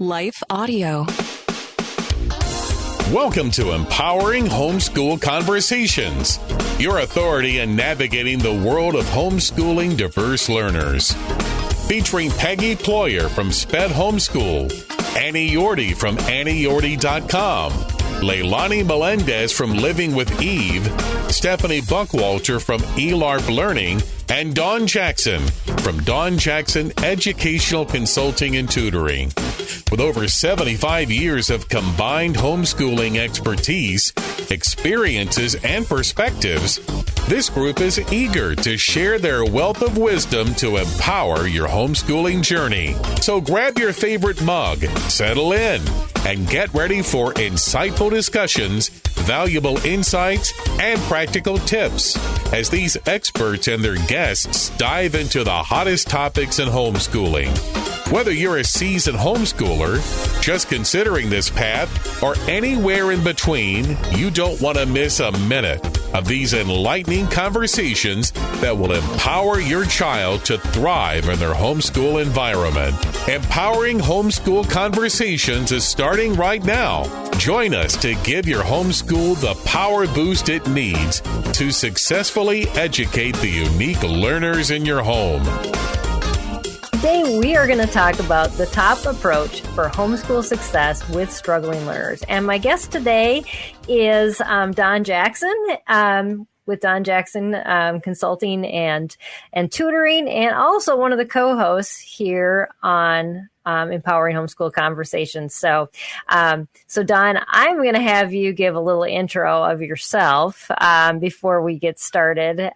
Life Audio. Welcome to Empowering Homeschool Conversations, your authority in navigating the world of homeschooling diverse learners. Featuring Peggy Ployhar from SPED Homeschool, Annie Yorty from AnnieYorty.com, Leilani Melendez from Living with Eve, Stephanie Buckwalter from eLARP Learning, and Dawn Jackson from Dawn Jackson Educational Consulting and Tutoring. With over 75 years of combined homeschooling expertise, experiences, and perspectives, this group is eager to share their wealth of wisdom to empower your homeschooling journey. So grab your favorite mug, settle in, and get ready for insightful discussions, valuable insights, and practical tips as these experts and their guests dive into the hottest topics in homeschooling. Whether you're a seasoned homeschooler, just considering this path, or anywhere in between, you don't want to miss a minute of these enlightening conversations that will empower your child to thrive in their homeschool environment. Empowering Homeschool Conversations is starting right now. Join us to give your homeschool the power boost it needs to successfully educate the unique learners in your home. Today, we are going to talk about the top approach for homeschool success with struggling learners. And my guest today is Dawn Jackson with Dawn Jackson Consulting and Tutoring, and also one of the co-hosts here on Empowering Homeschool Conversations. So Dawn, I'm going to have you give a little intro of yourself before we get started,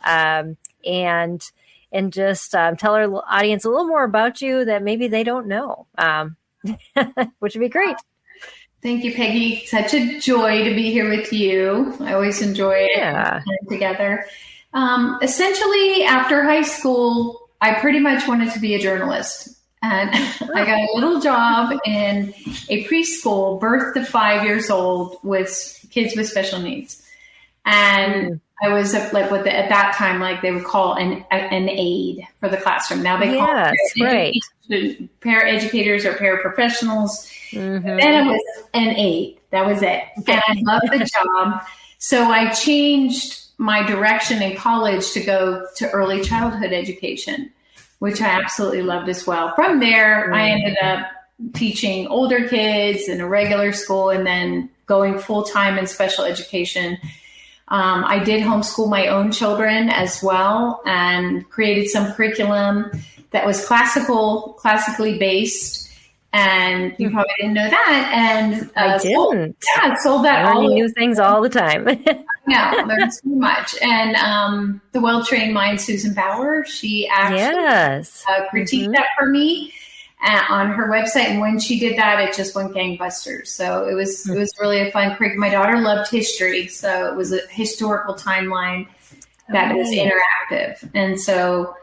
and just tell our audience a little more about you that maybe they don't know, which would be great. Thank you, Peggy. Such a joy to be here with you. I always enjoy it together. Essentially, after high school, I pretty much wanted to be a journalist. And I got a little job in a preschool, birth to 5 years old, with kids with special needs. And I was like what at that time, like they would call an aide for the classroom. Now they call it paraeducators or paraprofessionals. Mm-hmm. Then I was an aide. That was it. And I loved the job. So I changed my direction in college to go to early childhood education, which I absolutely loved as well. From there, I ended up teaching older kids in a regular school and then going full-time in special education. I did homeschool my own children as well and created some curriculum that was classically based. And you probably didn't know that. And I didn't. Sold that all. Learning new things all the time. Yeah, learned so much. And the well-trained mind, Susan Bauer, she actually critiqued that for me on her website. And when she did that, it just went gangbusters. So it was really a fun curriculum. My daughter loved history. So it was a historical timeline that was interactive. And so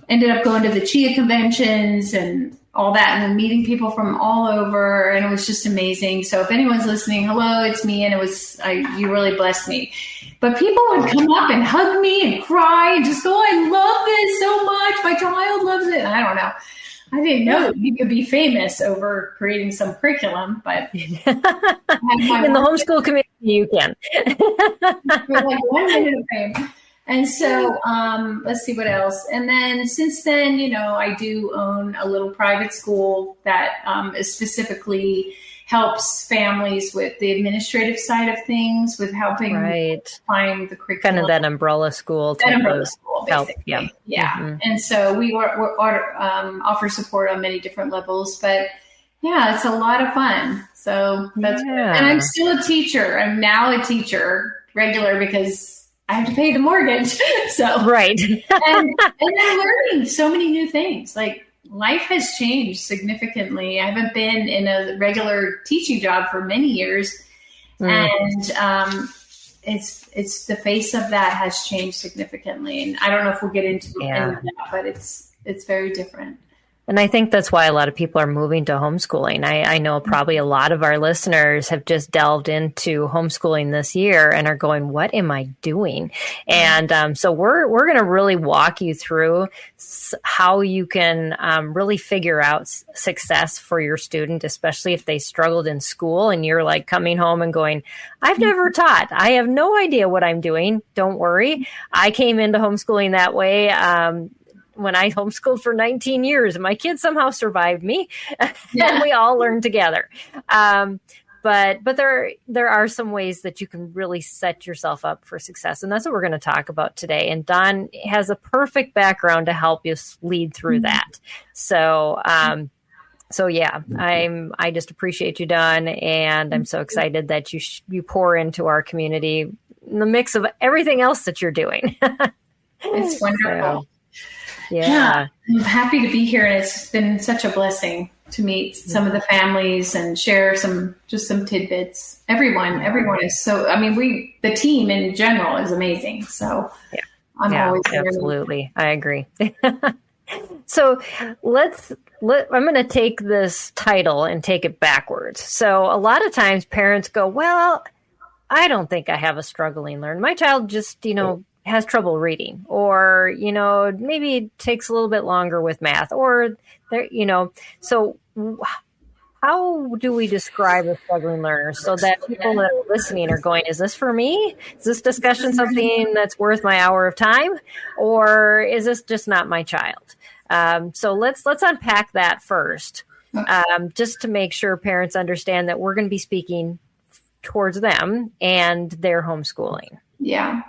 ended up going to the CHIA conventions and all that, and then meeting people from all over. And it was just amazing. So if anyone's listening, hello, it's me. And you really blessed me. But people would come up and hug me and cry and just go, I love this so much. My child loves it. I don't know. I didn't know you could be famous over creating some curriculum, but in the homeschool community, you can. Like 1 minute of fame. And so let's see what else. And then since then, I do own a little private school that is specifically helps families with the administrative side of things, with helping find the curriculum. Kind of that umbrella school. Help. Yeah. Mm-hmm. And so we offer support on many different levels, but yeah, it's a lot of fun. So that's good. And I'm still a teacher. I'm now a teacher regular because I have to pay the mortgage. So and I'm learning so many new things. Like life has changed significantly. I haven't been in a regular teaching job for many years, and it's the face of that has changed significantly. And I don't know if we'll get into that, but it's very different. And I think that's why a lot of people are moving to homeschooling. I know probably a lot of our listeners have just delved into homeschooling this year and are going, what am I doing? And so we're going to really walk you through how you can really figure out success for your student, especially if they struggled in school and you're like coming home and going, I've never taught. I have no idea what I'm doing. Don't worry. I came into homeschooling that way. When I homeschooled for 19 years, and my kids somehow survived me, and we all learned together. But there are some ways that you can really set yourself up for success, and that's what we're going to talk about today. And Dawn has a perfect background to help you lead through that. So yeah, I just appreciate you, Dawn, and I'm so excited that you pour into our community in the mix of everything else that you're doing. It's wonderful. So, yeah, I'm happy to be here, and it's been such a blessing to meet some of the families and share some tidbits. Everyone is so. I mean, the team in general is amazing. So I'm always absolutely. I agree. So I'm going to take this title and take it backwards. So a lot of times parents go, well, I don't think I have a struggling learner. My child just, has trouble reading, or, maybe it takes a little bit longer with math, or so how do we describe a struggling learner so that people that are listening are going, is this for me? Is this discussion something that's worth my hour of time, or is this just not my child? So let's unpack that first, just to make sure parents understand that we're going to be speaking towards them and their homeschooling. Yeah.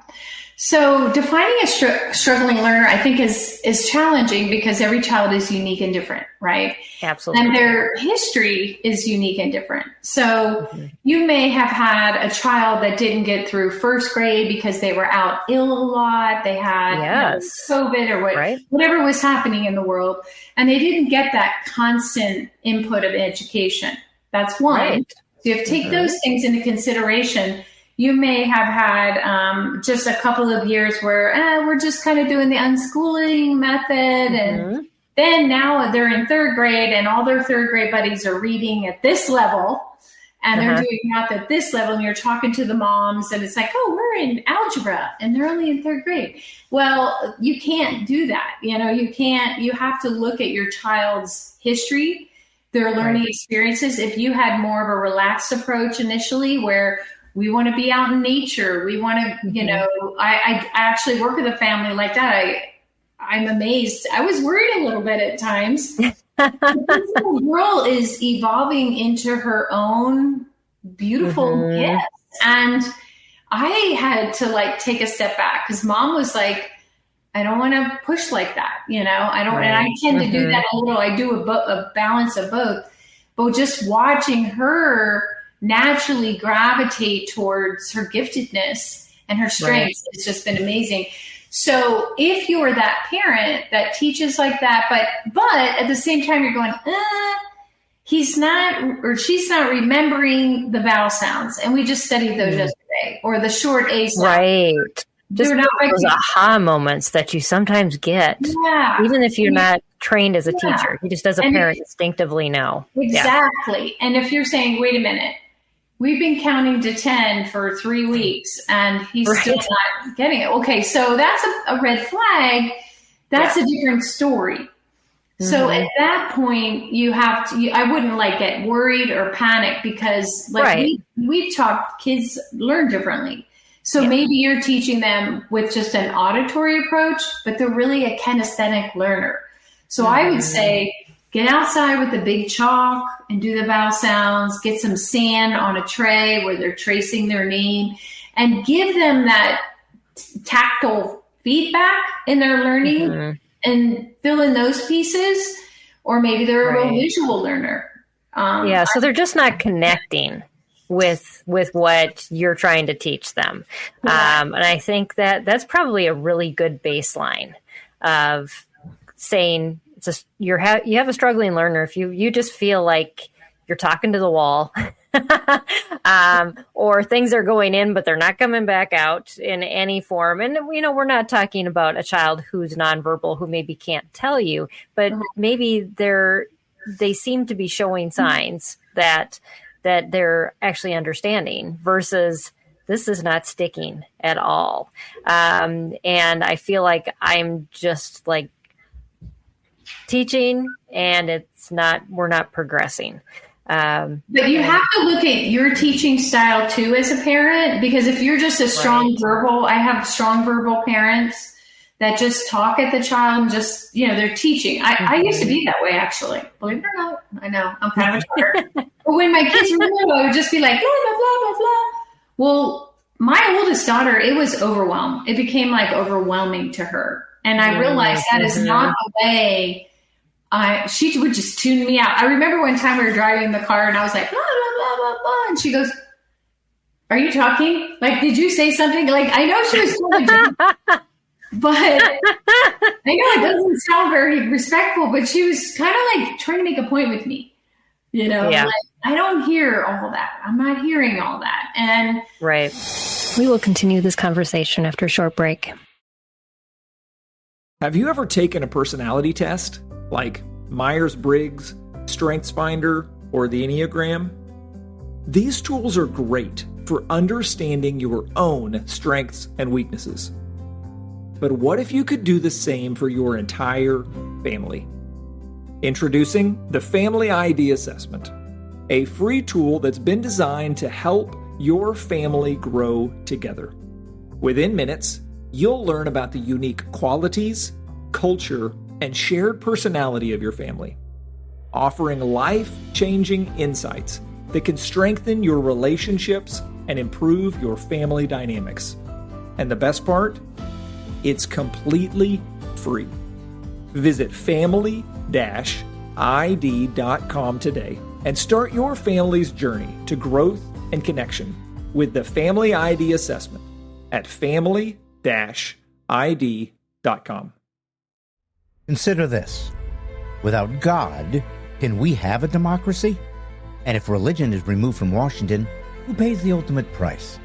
So defining a struggling learner, I think, is challenging because every child is unique and different, right? Absolutely. And their history is unique and different. So you may have had a child that didn't get through first grade because they were out ill a lot. They had COVID or whatever was happening in the world, and they didn't get that constant input of education. That's one. Right. So you have to take those things into consideration. You may have had just a couple of years where we're just kind of doing the unschooling method. And then now they're in third grade and all their third grade buddies are reading at this level and they're doing math at this level. And you're talking to the moms and it's like, oh, we're in algebra and they're only in third grade. Well, you can't do that. You have to look at your child's history, their learning experiences. If you had more of a relaxed approach initially where we want to be out in nature. We want to, I actually work with a family like that. I'm amazed. I was worried a little bit at times. This little girl is evolving into her own beautiful gift. And I had to take a step back because mom was like, I don't want to push like that. I don't, and I tend to do that a little. I do a balance of both, but just watching her naturally gravitate towards her giftedness and her strengths. It's just been amazing. So if you're that parent that teaches like that, but at the same time you're going, he's not, or she's not remembering the vowel sounds. And we just studied those yesterday, or the short A sound. Right. Just those aha moments that you sometimes get, even if you're not trained as a teacher. You just as a parent instinctively know. Exactly. And if you're saying, wait a minute, we've been counting to 10 for 3 weeks and he's still not getting it. Okay, so that's a red flag. That's a different story. So at that point, you have to, I wouldn't get worried or panic because we've taught kids learn differently. So maybe you're teaching them with just an auditory approach, but they're really a kinesthetic learner. So I would say, get outside with the big chalk and do the vowel sounds, get some sand on a tray where they're tracing their name, and give them that tactile feedback in their learning and fill in those pieces. Or maybe they're a real visual learner. So they're just not connecting with what you're trying to teach them. And I think that's probably a really good baseline of saying, you have a struggling learner. If you just feel like you're talking to the wall or things are going in, but they're not coming back out in any form. And, we're not talking about a child who's nonverbal, who maybe can't tell you, but maybe they seem to be showing signs that they're actually understanding versus this is not sticking at all. And I feel like I'm just like teaching and we're not progressing. But you have to look at your teaching style too as a parent, because if you're just a strong verbal, I have strong verbal parents that just talk at the child and just, they're teaching. I used to be that way, actually. Believe it or not. I know, I'm kind of a talker. But when my kids were little, I would just be like, blah, blah, blah, blah, blah. Well, my oldest daughter, it was overwhelmed. It became like overwhelming to her. And I realized that is not the way she would just tune me out. I remember one time we were driving in the car and I was like, blah, blah, blah, blah, blah. And she goes, are you talking? Like, did you say something? Like, I know she was totally but I know it doesn't sound very respectful, but she was kind of like trying to make a point with me, like, I don't hear all that. I'm not hearing all that. And right. We will continue this conversation after a short break. Have you ever taken a personality test like Myers-Briggs, StrengthsFinder, or the Enneagram? These tools are great for understanding your own strengths and weaknesses. But what if you could do the same for your entire family? Introducing the Family ID Assessment, a free tool that's been designed to help your family grow together. Within minutes, you'll learn about the unique qualities, culture, and shared personality of your family, offering life-changing insights that can strengthen your relationships and improve your family dynamics. And the best part? It's completely free. Visit family-id.com today and start your family's journey to growth and connection with the Family ID Assessment at family-id.com. Consider this. Without God, can we have a democracy? And if religion is removed from Washington, who pays the ultimate price?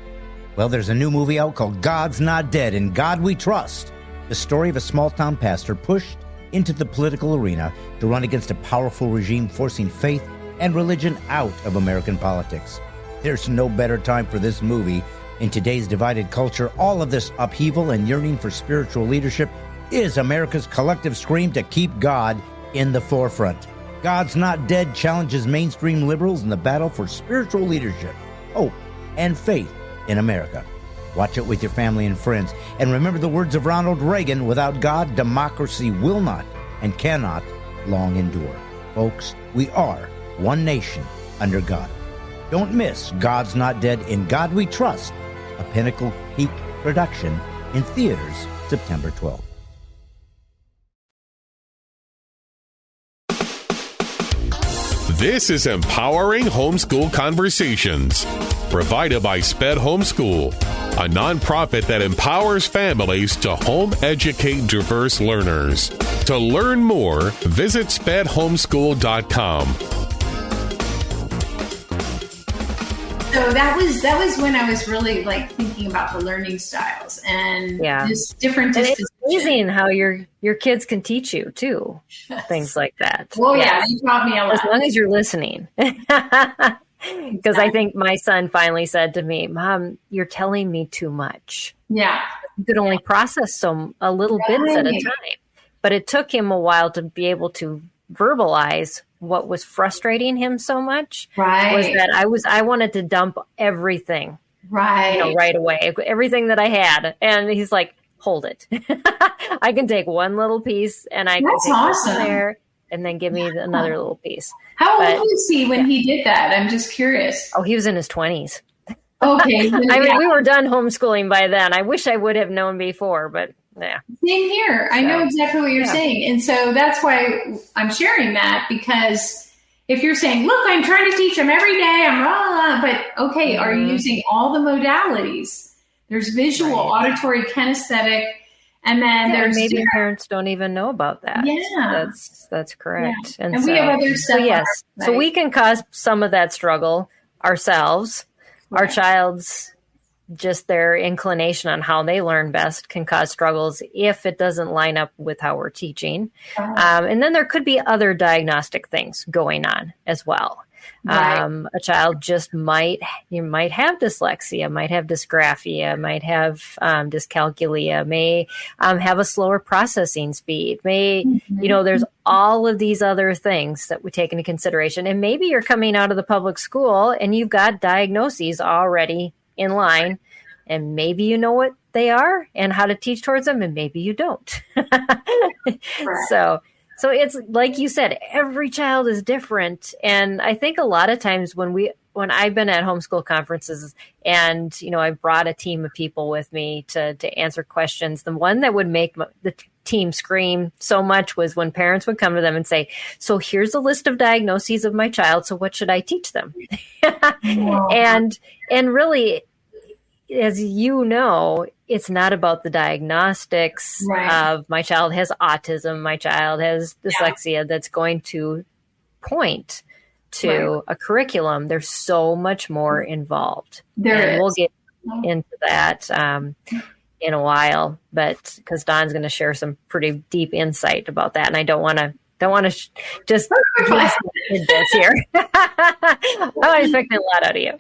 Well, there's a new movie out called God's Not Dead, In God We Trust. The story of a small-town pastor pushed into the political arena to run against a powerful regime forcing faith and religion out of American politics. There's no better time for this movie. In today's divided culture, all of this upheaval and yearning for spiritual leadership is America's collective scream to keep God in the forefront. God's Not Dead challenges mainstream liberals in the battle for spiritual leadership, hope, and faith in America. Watch it with your family and friends. And remember the words of Ronald Reagan, without God, democracy will not and cannot long endure. Folks, we are one nation under God. Don't miss God's Not Dead, In God We Trust, a Pinnacle Peak production in theaters September 12th. This is Empowering Homeschool Conversations, provided by SPED Homeschool, a nonprofit that empowers families to home educate diverse learners. To learn more, visit spedhomeschool.com. So that was when I was really like thinking about the learning styles and just different. And it's amazing how your kids can teach you too, things like that. Well, you taught me a lot. As long as you're listening. Because I think my son finally said to me, "Mom, you're telling me too much." Yeah, you could only process a little bits at a time. But it took him a while to be able to verbalize what was frustrating him so much. Right. Was that I wanted to dump everything. Right. Right away, everything that I had, and he's like, "Hold it! I can take one little piece, and I can take awesome. It there, and then give me another little piece." How old was he when he did that? I'm just curious. Oh, he was in his 20s. Okay. I mean, we were done homeschooling by then. I wish I would have known before, but yeah. Same here. I know exactly what you're saying. And so that's why I'm sharing that, because if you're saying, look, I'm trying to teach them every day, I'm blah, blah, blah, but okay, are you using all the modalities? There's visual, auditory, kinesthetic, and then there's maybe parents don't even know about that. Yeah. That's correct. Yeah. And we have other stuff. So yes. So we can cause some of that struggle. Of ourselves, our child's just their inclination on how they learn best can cause struggles if it doesn't line up with how we're teaching. And then there could be other diagnostic things going on as well. Right. A child just might have dyslexia, might have dysgraphia, might have dyscalculia, may have a slower processing speed, there's all of these other things that we take into consideration. And maybe you're coming out of the public school and you've got diagnoses already in line, and maybe you know what they are and how to teach towards them, and maybe you don't. So it's like you said, every child is different. And I think a lot of times when I've been at homeschool conferences and, I've brought a team of people with me to answer questions, the one that would make the team scream so much was when parents would come to them and say, so here's a list of diagnoses of my child. So what should I teach them? And really, as you know, it's not about the diagnostics of my child has autism, my child has dyslexia that's going to point to a curriculum. There's so much more involved. We'll get into that in a while, but because Dawn's going to share some pretty deep insight about that, and I don't want to just give some tidbits here. I'm expecting a lot out of you.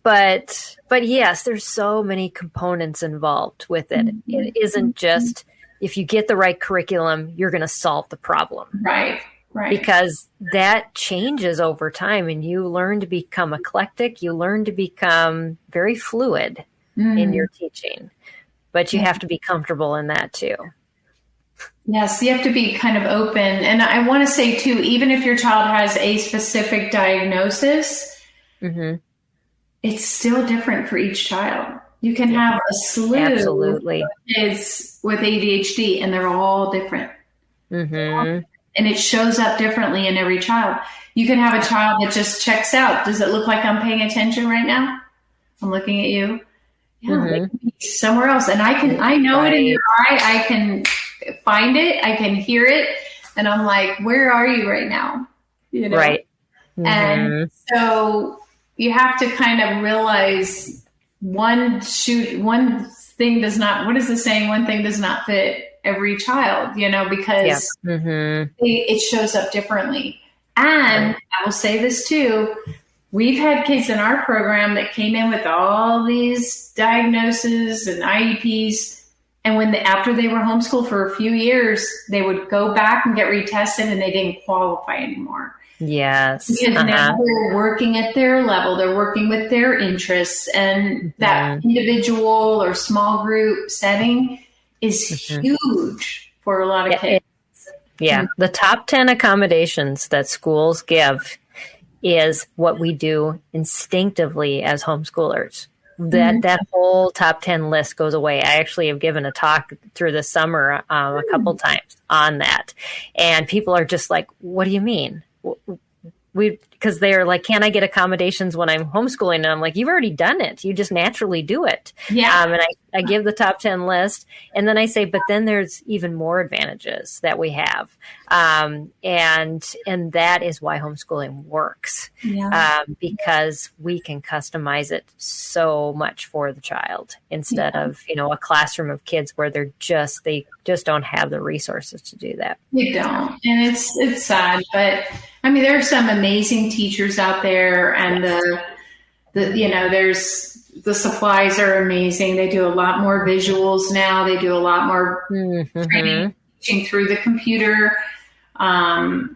But yes, there's so many components involved with it. It isn't just if you get the right curriculum, you're going to solve the problem. Right. Because that changes over time, and you learn to become eclectic. You learn to become very fluid in your teaching, but you have to be comfortable in that too. Yes, you have to be kind of open. And I want to say too, even if your child has a specific diagnosis, it's still different for each child. You can have a slew of kids with ADHD, and they're all different. And it shows up differently in every child. You can have a child that just checks out. Does it look like I'm paying attention right now? I'm looking at you. Yeah, they can be somewhere else. And I know it in your eye. I can find it. I can hear it. And I'm like, where are you right now? Right. And so you have to kind of realize one thing does not, what is the saying? One thing does not fit every child, because it shows up differently. And I will say this too, we've had kids in our program that came in with all these diagnoses and IEPs. And after they were homeschooled for a few years, they would go back and get retested, and they didn't qualify anymore. Yes. Because now they're working at their level. They're working with their interests, and that individual or small group setting is huge for a lot of kids. The top 10 accommodations that schools give is what we do instinctively as homeschoolers. That whole top 10 list goes away. I actually have given a talk through the summer a couple times on that. And people are just like, what do you mean? Because they're like, can I get accommodations when I'm homeschooling? And I'm like, you've already done it. You just naturally do it. And I give the top 10 list, and then I say, but then there's even more advantages that we have. And that is why homeschooling works, because we can customize it so much for the child instead of, a classroom of kids where they just don't have the resources to do that. They don't. And it's sad, but I mean, there are some amazing teachers out there, and there's the supplies are amazing. They do a lot more visuals now. They do a lot more training, teaching through the computer. And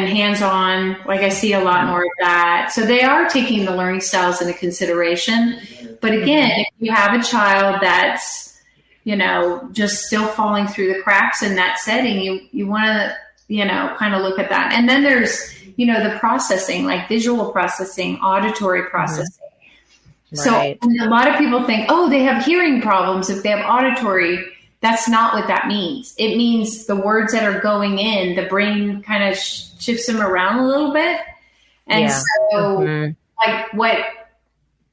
hands-on, like I see a lot more of that. So they are taking the learning styles into consideration. But again, if you have a child that's, just still falling through the cracks in that setting, you want to, kind of look at that. And then there's, the processing, like visual processing, auditory processing. So a lot of people think, they have hearing problems if they have auditory. That's not what that means. It means the words that are going in, the brain kind of shifts them around a little bit. And so like what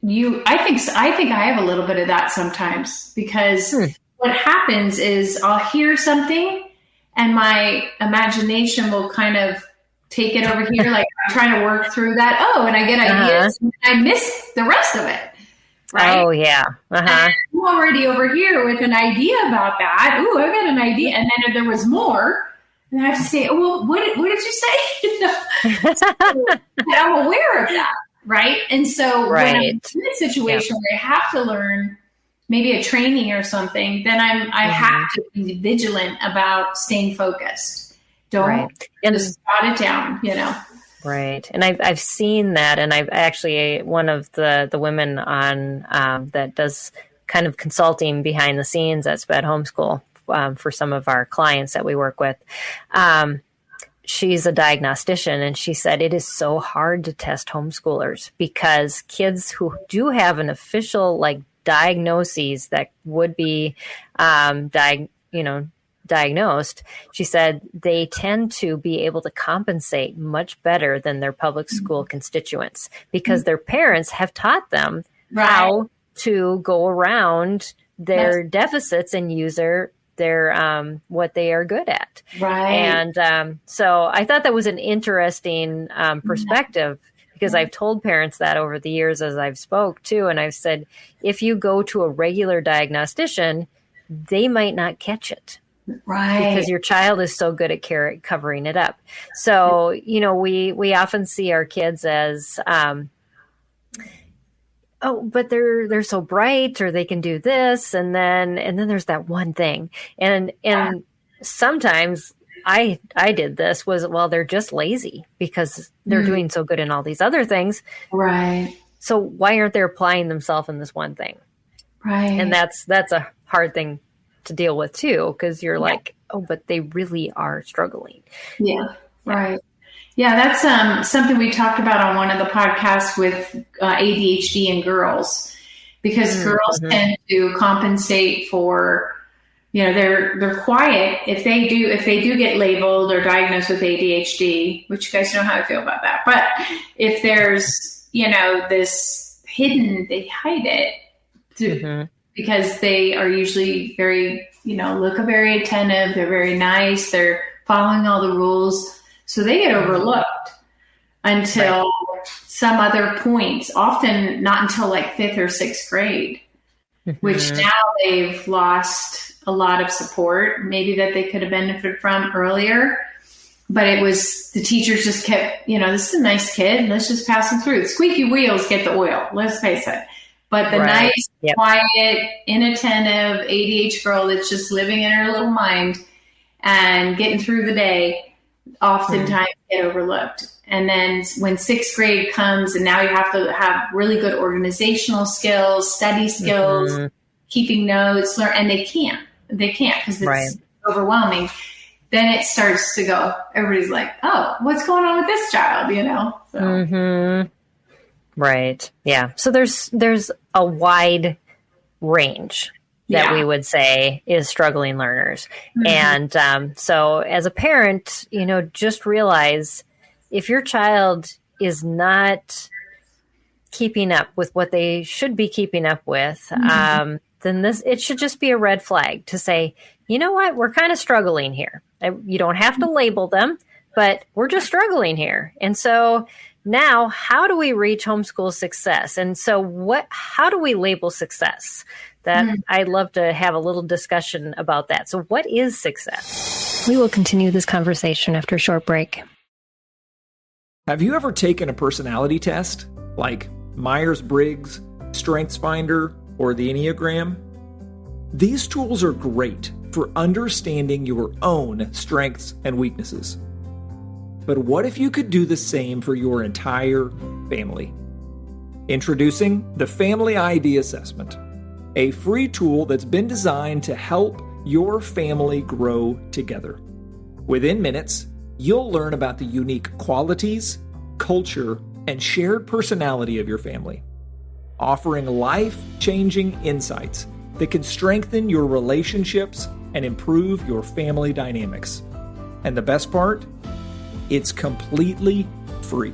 I think I have a little bit of that sometimes, because what happens is I'll hear something and my imagination will kind of take it over here. Like I'm trying to work through that. Oh, and I get ideas and I miss the rest of it. Right? Oh, yeah. And I'm already over here with an idea about that. Ooh, I've got an idea. And then if there was more, and I have to say, oh, well, what did you say? So I'm aware of that. Right. And so when I'm in a situation where I have to learn maybe a training or something, then I have to be vigilant about staying focused. Don't just jot it down, Right. And I've seen that. And I've actually, one of the women on that does kind of consulting behind the scenes at SPED Homeschool for some of our clients that we work with. She's a diagnostician, and she said it is so hard to test homeschoolers because kids who do have an official diagnoses that would be diagnosed, she said they tend to be able to compensate much better than their public school constituents because their parents have taught them how to go around their deficits and use their what they are good at. Right. And so I thought that was an interesting perspective because I've told parents that over the years as I've spoke too. And I've said, if you go to a regular diagnostician, they might not catch it. Right. Because your child is so good at covering it up. So, we often see our kids as, but they're so bright, or they can do this. And then there's that one thing. And sometimes I did this they're just lazy because they're doing so good in all these other things. Right. So why aren't they applying themselves in this one thing? Right. And that's a hard thing to deal with too, because you're like, oh, but they really are struggling. Yeah. Right. Yeah, that's something we talked about on one of the podcasts with ADHD in girls, because girls tend to compensate for, they're quiet if they do get labeled or diagnosed with ADHD, which you guys know how I feel about that. But if there's this hidden, they hide it because they are usually very look very attentive. They're very nice. They're following all the rules. So they get overlooked until some other points, often not until 5th or 6th grade, which now they've lost a lot of support, maybe that they could have benefited from earlier. But it was, the teachers just kept, this is a nice kid. Let's just pass him through. The squeaky wheels get the oil. Let's face it. But the nice, quiet, inattentive ADHD girl that's just living in her little mind and getting through the day, oftentimes get overlooked. And then when 6th grade comes, and now you have to have really good organizational skills, study skills, keeping notes, and they can't because it's overwhelming. Then it starts to go, everybody's like, oh, what's going on with this child, So. Right. Yeah. So there's a wide range that we would say is struggling learners. And so as a parent, just realize if your child is not keeping up with what they should be keeping up with, then it should just be a red flag to say, you know what, we're kind of struggling here. You don't have to label them, but we're just struggling here. And so now, how do we reach homeschool success? And so how do we label success? That I'd love to have a little discussion about that. So what is success? We will continue this conversation after a short break. Have you ever taken a personality test like Myers-Briggs, StrengthsFinder, or the Enneagram? These tools are great for understanding your own strengths and weaknesses. But what if you could do the same for your entire family? Introducing the Family ID Assessment, a free tool that's been designed to help your family grow together. Within minutes, you'll learn about the unique qualities, culture, and shared personality of your family, offering life-changing insights that can strengthen your relationships and improve your family dynamics. And the best part? It's completely free.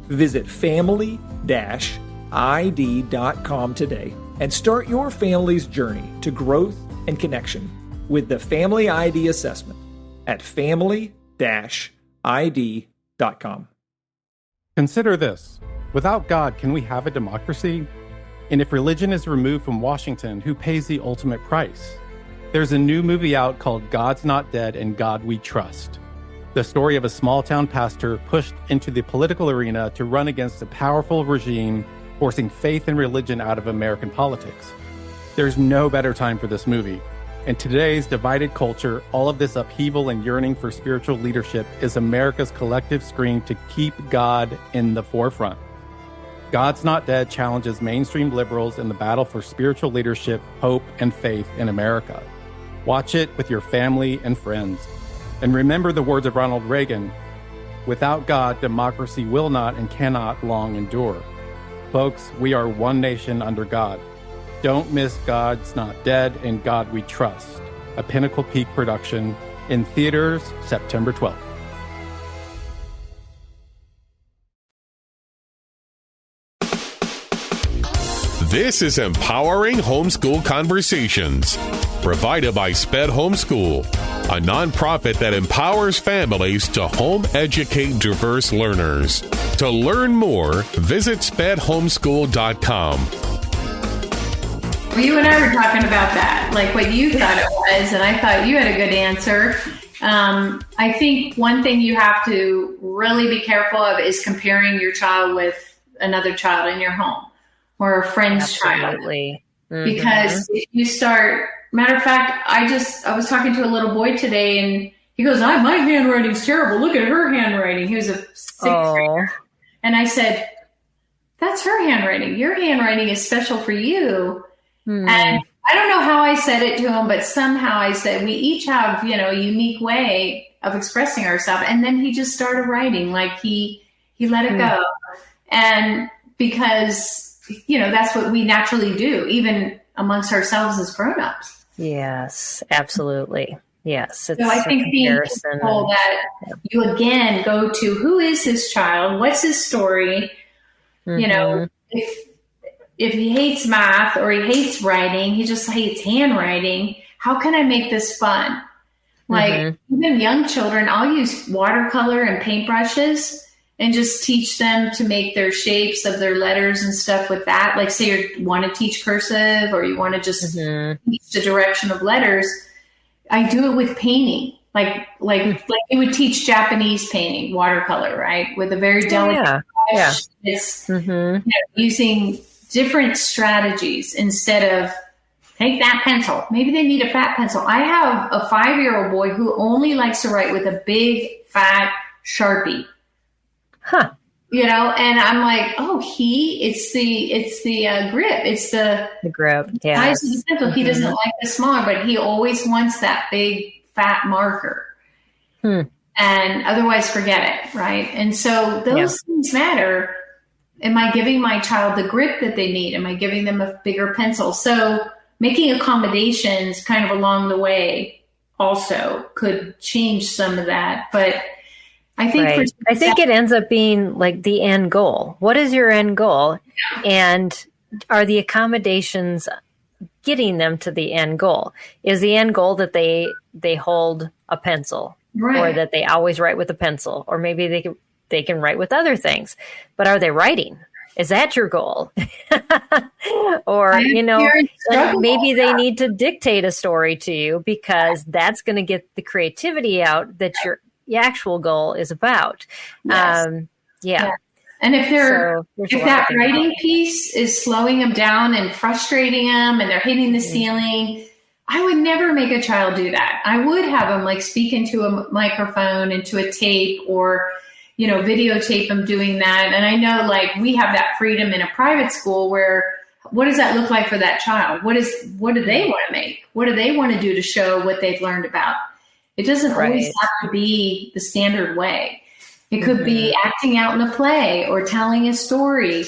Visit family-id.com today and start your family's journey to growth and connection with the Family ID Assessment at family-id.com. Consider this. Without God, can we have a democracy? And if religion is removed from Washington, who pays the ultimate price? There's a new movie out called God's Not Dead and God We Trust. The story of a small-town pastor pushed into the political arena to run against a powerful regime, forcing faith and religion out of American politics. There's no better time for this movie. In today's divided culture, all of this upheaval and yearning for spiritual leadership is America's collective scream to keep God in the forefront. God's Not Dead challenges mainstream liberals in the battle for spiritual leadership, hope, and faith in America. Watch it with your family and friends. And remember the words of Ronald Reagan, "Without God, democracy will not and cannot long endure." Folks, we are one nation under God. Don't miss God's Not Dead and God We Trust, a Pinnacle Peak production, in theaters September 12th. This is Empowering Homeschool Conversations, provided by SPED Homeschool, a nonprofit that empowers families to home educate diverse learners. To learn more, visit spedhomeschool.com. You and I were talking about that, like what you thought it was, and I thought you had a good answer. I think one thing you have to really be careful of is comparing your child with another child in your home or a friend's Absolutely. child. Because if you start, matter of fact, I was talking to a little boy today and he goes, my handwriting's terrible. Look at her handwriting. He was a sixth grader. And I said, that's her handwriting. Your handwriting is special for you. And I don't know how I said it to him, but somehow I said, we each have, a unique way of expressing ourselves. And then he just started writing, like he let it go. And because, that's what we naturally do, even amongst ourselves as grownups. Yes, absolutely. Yes. It's so I think being careful that you again go to who is his child? What's his story? If he hates math or he hates writing, he just hates handwriting, how can I make this fun? Like even young children, I'll use watercolor and paintbrushes and just teach them to make their shapes of their letters and stuff with that. Like say you want to teach cursive or you want to just teach the direction of letters. I do it with painting. Like you would teach Japanese painting, watercolor, right? With a very delicate brush. It's using different strategies instead of take that pencil. Maybe they need a fat pencil. I have a 5-year-old boy who only likes to write with a big fat Sharpie. Huh. And I'm like, it's the grip. It's the grip. Yeah. Size of the pencil. He doesn't like the smaller, but he always wants that big fat marker. And otherwise forget it. Right. And so those things matter. Am I giving my child the grip that they need? Am I giving them a bigger pencil? So making accommodations kind of along the way also could change some of that. But I think I think it ends up being like the end goal. What is your end goal? Yeah. And are the accommodations getting them to the end goal? Is the end goal that they hold a pencil or that they always write with a pencil, or maybe they can write with other things, but are they writing? Is that your goal? Or, maybe they need to dictate a story to you because that's going to get the creativity out that your actual goal is about. Yes. And if that writing piece is slowing them down and frustrating them and they're hitting the ceiling, I would never make a child do that. I would have them like speak into a microphone, into a tape, or videotape them doing that. And I know like we have that freedom in a private school where what does that look like for that child? What do they want to make? What do they want to do to show what they've learned about? It doesn't always have to be the standard way. It could be acting out in a play or telling a story.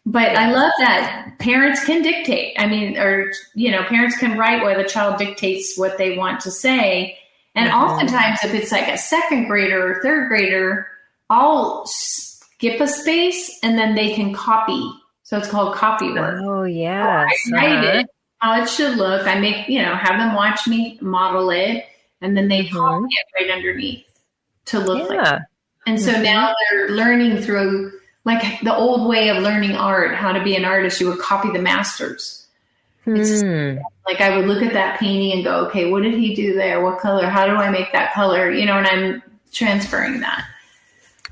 But I love that parents can dictate. Parents can write while the child dictates what they want to say. And oftentimes if it's like a second grader or third grader, I'll skip a space and then they can copy. So it's called copy work. Oh, yes. So I write it, how it should look. I make, have them watch me model it, and then they copy it right underneath to look like it. And so now they're learning through like the old way of learning art, how to be an artist, you would copy the masters. It's like I would look at that painting and go, okay, what did he do there? What color? How do I make that color? And I'm transferring that.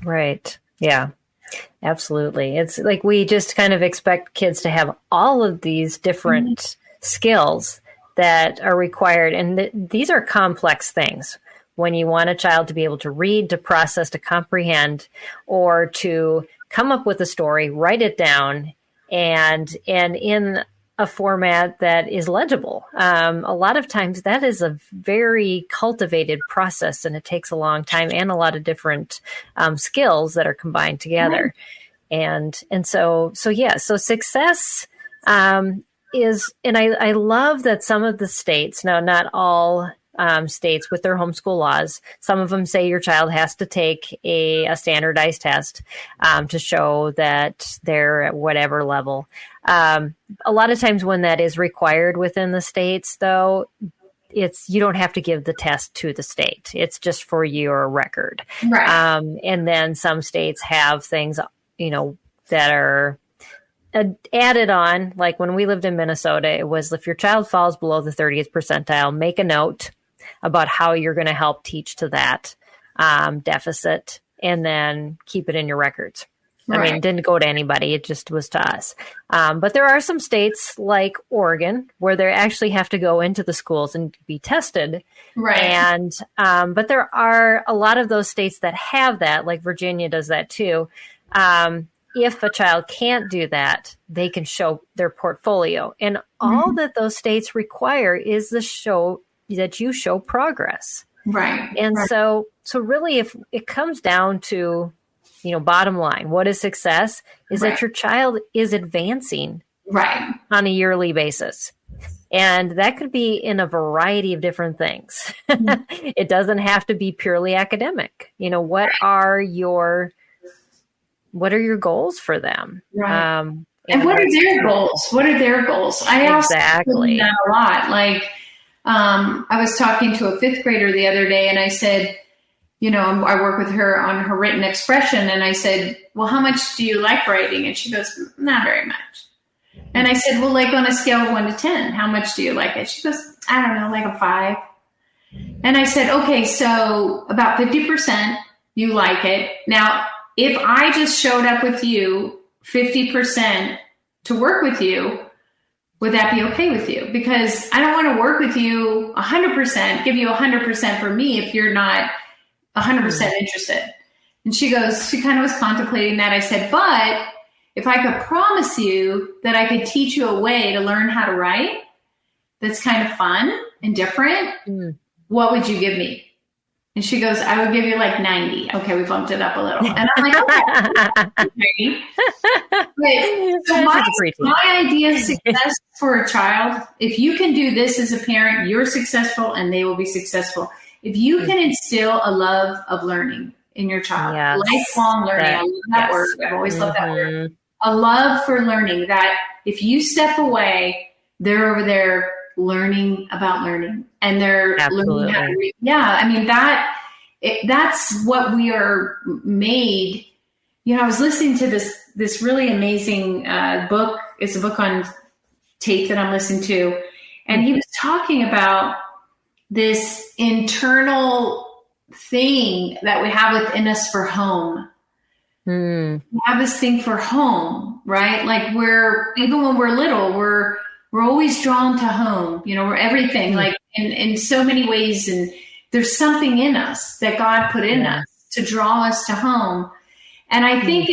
Right. Yeah, absolutely. It's like we just kind of expect kids to have all of these different skills that are required. And these are complex things. When you want a child to be able to read, to process, to comprehend, or to come up with a story, write it down, and in a format that is legible. A lot of times that is a very cultivated process, and it takes a long time and a lot of different skills that are combined together. And so success is, and I love that some of the states, now not all states with their homeschool laws, some of them say your child has to take a standardized test to show that they're at whatever level. A lot of times when that is required within the states, though, you don't have to give the test to the state. It's just for your record. Right. And then some states have things, that are added on. Like when we lived in Minnesota, it was if your child falls below the 30th percentile, make a note about how you're going to help teach to that deficit, and then keep it in your records. Right. I mean, it didn't go to anybody. It just was to us. But there are some states like Oregon where they actually have to go into the schools and be tested. Right. And but there are a lot of those states that have that, like Virginia does that too. If a child can't do that, they can show their portfolio. And all that those states require is that you show progress. Right. And so really, if it comes down to, bottom line, what is success is that your child is advancing on a yearly basis. And that could be in a variety of different things. It doesn't have to be purely academic. What are your goals for them? Right. And what are their goals? What are their goals? I ask that a lot. Like, I was talking to a 5th grader the other day, and I said, I work with her on her written expression. And I said, well, how much do you like writing? And she goes, not very much. And I said, well, like on a scale of 1 to 10, how much do you like it? She goes, I don't know, like a 5. And I said, okay, so about 50% you like it. Now, if I just showed up with you 50% to work with you, would that be okay with you? Because I don't want to work with you 100%, give you 100% for me if you're not 100% interested. And she kind of was contemplating that. I said, but if I could promise you that I could teach you a way to learn how to write that's kind of fun and different, what would you give me? And she goes, I would give you like 90. Okay, we bumped it up a little. And I'm like, okay. So my idea of success for a child, if you can do this as a parent, you're successful and they will be successful. If you can instill a love of learning in your child, lifelong learning, I love that word. I've always loved that word. A love for learning, that if you step away, they're over there learning about learning, and they're learning how to read. Yeah, I mean, that's what we are made. I was listening to this really amazing book. It's a book on tape that I'm listening to, and he was talking about this internal thing that we have within us for home. We have this thing for home, right? Like even when we're little, we're always drawn to home, we're everything, like in so many ways. And there's something in us that God put in us to draw us to home. And I think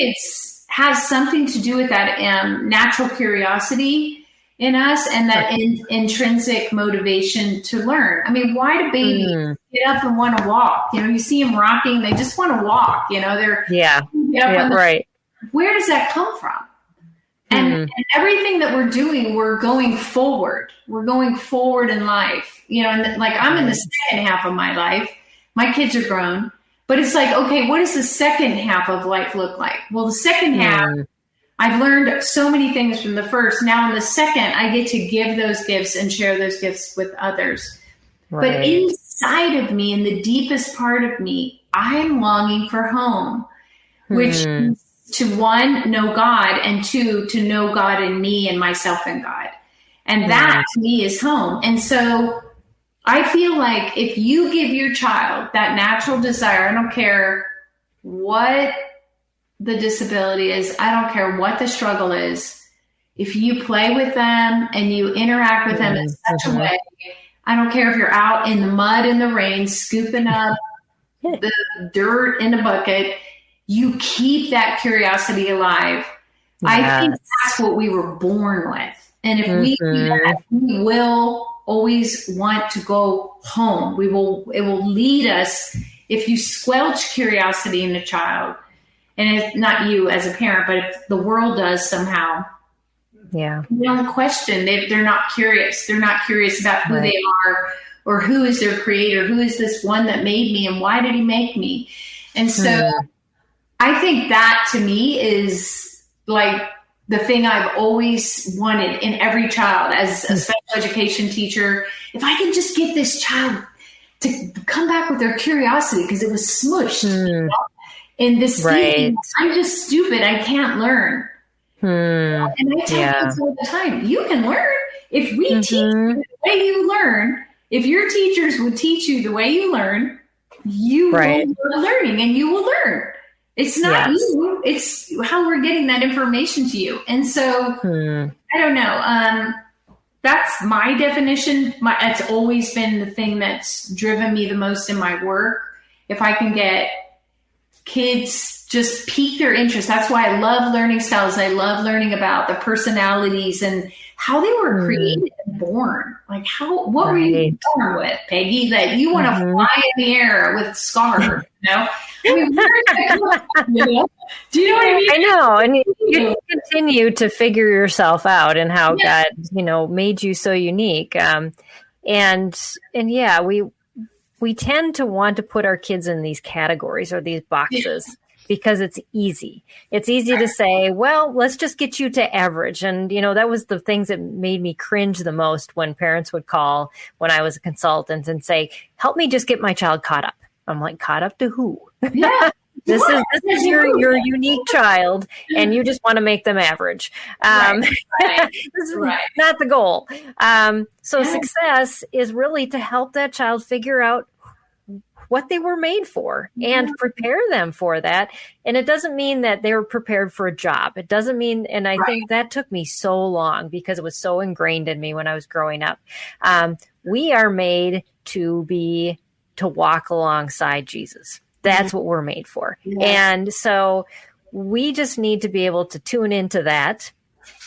has something to do with that natural curiosity in us and that intrinsic motivation to learn. I mean, why do babies get up and want to walk? You see them rocking, they just want to walk, they're right. Where does that come from? And everything that we're doing, we're going forward. We're going forward in life. And like I'm in the second half of my life. My kids are grown. But it's like, okay, what does the second half of life look like? Well, the second half, I've learned so many things from the first. Now in the second, I get to give those gifts and share those gifts with others. Right. But inside of me, in the deepest part of me, I'm longing for home, which to one, know God, and two, to know God in me and myself and God. And that to me is home. And so I feel like if you give your child that natural desire, I don't care what the disability is, I don't care what the struggle is, if you play with them and you interact with them in such a way, I don't care if you're out in the mud in the rain, scooping up the dirt in a bucket, you keep that curiosity alive. Yes. I think that's what we were born with. And if we do that, we will always want to go home. It will lead us. If you squelch curiosity in a child, and if not you as a parent, but if the world does somehow, you don't question. They're not curious. They're not curious about who they are or who is their creator. Who is this one that made me and why did he make me? And so I think that to me is like the thing I've always wanted in every child as a special education teacher. If I can just get this child to come back with their curiosity because it was smushed in this evening, I'm just stupid. I can't learn. And I tell kids all the time, you can learn. If we teach you the way you learn, if your teachers would teach you the way you learn, you will learn learning and you will learn. It's not you, it's how we're getting that information to you. And so, I don't know. That's my definition. It's always been the thing that's driven me the most in my work. If I can get kids just pique their interest. That's why I love learning styles. I love learning about the personalities and how they were created and born. Like what were you born with, Peggy, that you want to fly in the air with scars, you know? I mean, do you know what I mean? I know. And you continue to figure yourself out and how God, made you so unique. We tend to want to put our kids in these categories or these boxes because it's easy. It's easy to say, well, let's just get you to average. And, that was the things that made me cringe the most when parents would call when I was a consultant and say, help me just get my child caught up. I'm like, caught up to who? Yeah. This is your unique child, and you just want to make them average. This is not the goal. So success is really to help that child figure out what they were made for and prepare them for that. And it doesn't mean that they were prepared for a job. It doesn't mean, and I think that took me so long because it was so ingrained in me when I was growing up. We are made to walk alongside Jesus. That's what we're made for. Yes. And so we just need to be able to tune into that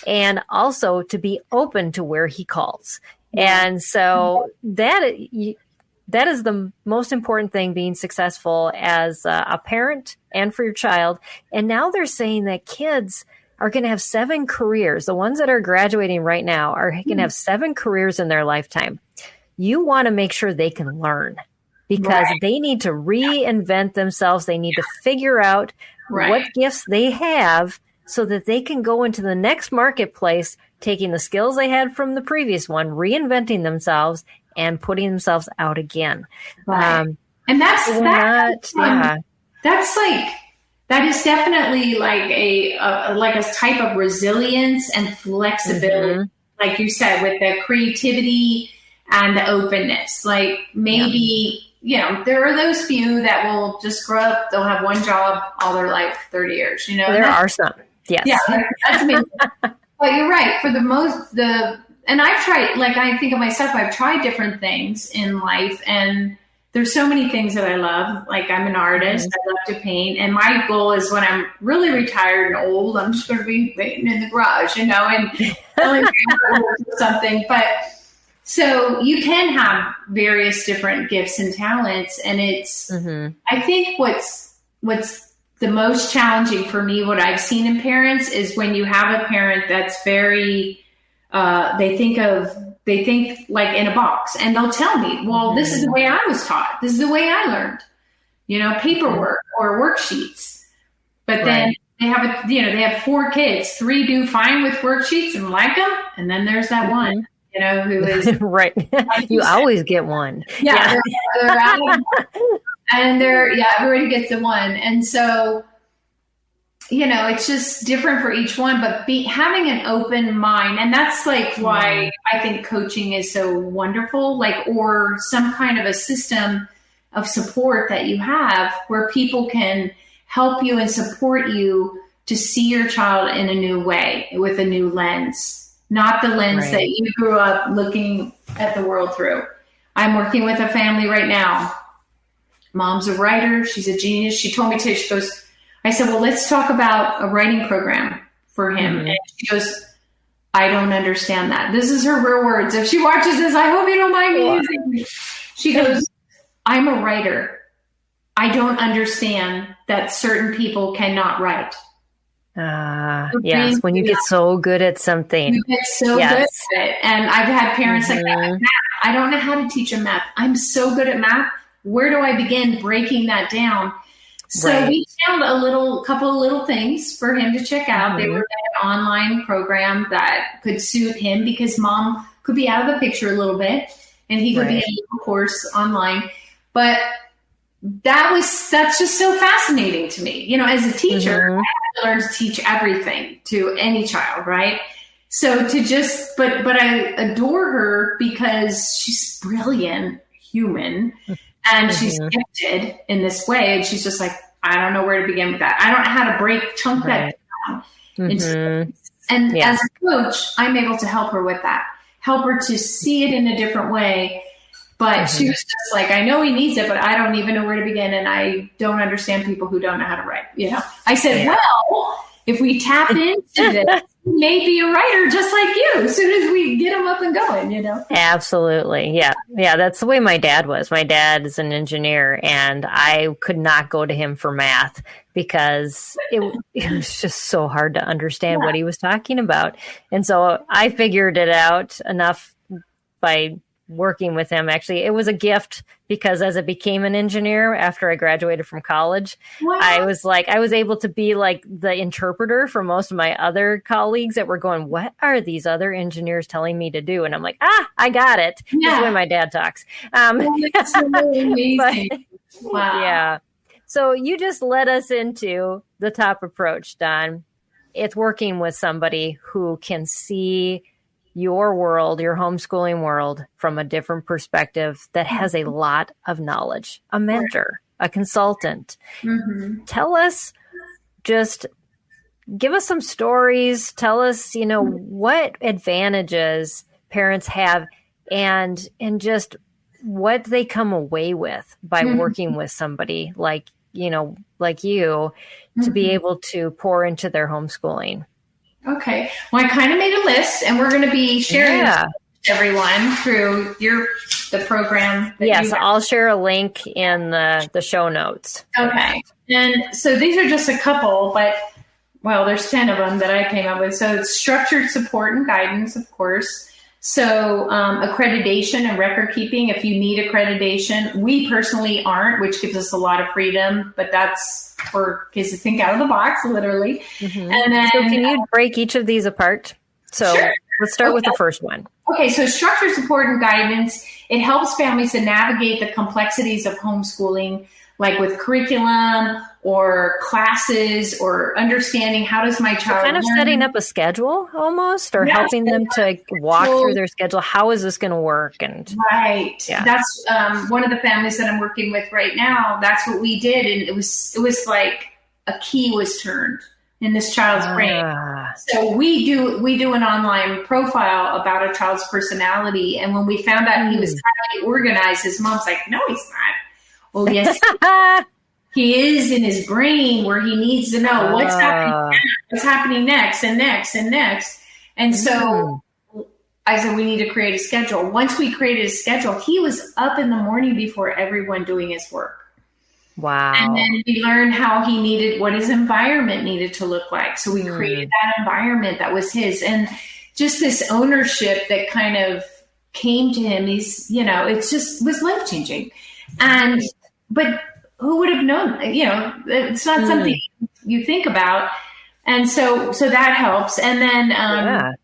and also to be open to where he calls. Yeah. And so that is the most important thing, being successful as a parent and for your child. And now they're saying that kids are going to have 7 careers. The ones that are graduating right now are going to have 7 careers in their lifetime. You want to make sure they can learn. Because they need to reinvent themselves. They need to figure out what gifts they have so that they can go into the next marketplace, taking the skills they had from the previous one, reinventing themselves and putting themselves out again. And that is definitely like a type of resilience and flexibility. Like you said, with the creativity and the openness, like maybe, there are those few that will just grow up. They'll have one job all their life, 30 years, There are some. Yes. Yeah. That's amazing. But you're right. For the most, and I've tried, like I think of myself, I've tried different things in life, and there's so many things that I love. Like I'm an artist. I love to paint. And my goal is when I'm really retired and old, I'm just going to be painting in the garage, and or something. But so you can have various different gifts and talents. And it's, I think what's the most challenging for me, what I've seen in parents, is when you have a parent that's very, they think like in a box, and they'll tell me, well, this is the way I was taught. This is the way I learned, paperwork or worksheets. But then they have they have 4 kids, 3 do fine with worksheets and like them. And then there's that one, who is right. You always get one. Yeah. They're out and everybody gets the one. And so it's just different for each one, but having an open mind. And that's like why I think coaching is so wonderful, or some kind of a system of support that you have where people can help you and support you to see your child in a new way with a new lens, not the lens that you grew up looking at the world through. I'm working with a family right now. Mom's a writer. She's a genius. She told me to, she goes, I said, well, let's talk about a writing program for him. And she goes, I don't understand that. This is her real words. If she watches this, I hope you don't mind me using it. She goes, I'm a writer. I don't understand that certain people cannot write. Yes, when you get so good at something. You get so good at it. And I've had parents like that. Math. I don't know how to teach them math. I'm so good at math. Where do I begin breaking that down? So we found a couple of little things for him to check out. They were an online program that could suit him because mom could be out of the picture a little bit and he could be in a little course online. But that's just so fascinating to me. As a teacher, I have to learn to teach everything to any child, right? So but I adore her because she's brilliant human and she's gifted in this way. And she's just like, I don't know where to begin with that. I don't know how to chunk that down. And as a coach, I'm able to help her with that, help her to see it in a different way. But she was just like, I know he needs it, but I don't even know where to begin. And I don't understand people who don't know how to write. I said, well, if we tap into this, he may be a writer just like you as soon as we get him up and going, Absolutely. Yeah. Yeah. That's the way my dad was. My dad is an engineer and I could not go to him for math because it was just so hard to understand what he was talking about. And so I figured it out enough by working with him. Actually, it was a gift because as I became an engineer after I graduated from college, I was able to be like the interpreter for most of my other colleagues that were going, what are these other engineers telling me to do? And I'm like, I got it. That's the way my dad talks. That's so amazing. Wow. Yeah. So you just led us into the top approach, Don. It's working with somebody who can see your world, your homeschooling world, from a different perspective that has a lot of knowledge, a mentor, a consultant. Tell us, just give us some stories. Tell us, what advantages parents have and just what they come away with by working with somebody like you to be able to pour into their homeschooling. Okay. Well, I kind of made a list and we're going to be sharing everyone through the program. Yes. I'll share a link in the show notes. Okay. And so these are just a couple, but there's 10 of them that I came up with. So it's structured support and guidance, of course. So accreditation and record keeping, if you need accreditation, we personally aren't, which gives us a lot of freedom, but that's for kids to think out of the box, literally. And then, so can you break each of these apart? So let's start with the first one. Okay, so structured support and guidance, it helps families to navigate the complexities of homeschooling, like with curriculum or classes or understanding how does my child kind of learn. Setting up a schedule almost, or helping them to walk through their schedule. How is this going to work? And that's one of the families that I'm working with right now. That's what we did, and it was like a key was turned in this child's brain. So we do an online profile about a child's personality, and when we found out he was highly organized, his mom's like, "No, he's not." Oh, yes, he is in his brain where he needs to know what's happening next and next and next. And so I said, we need to create a schedule. Once we created a schedule, he was up in the morning before everyone doing his work. Wow. And then we learned what his environment needed to look like. So we created that environment that was his. And just this ownership that kind of came to him, was life-changing. But who would have known? It's not something you think about. And so that helps. And then,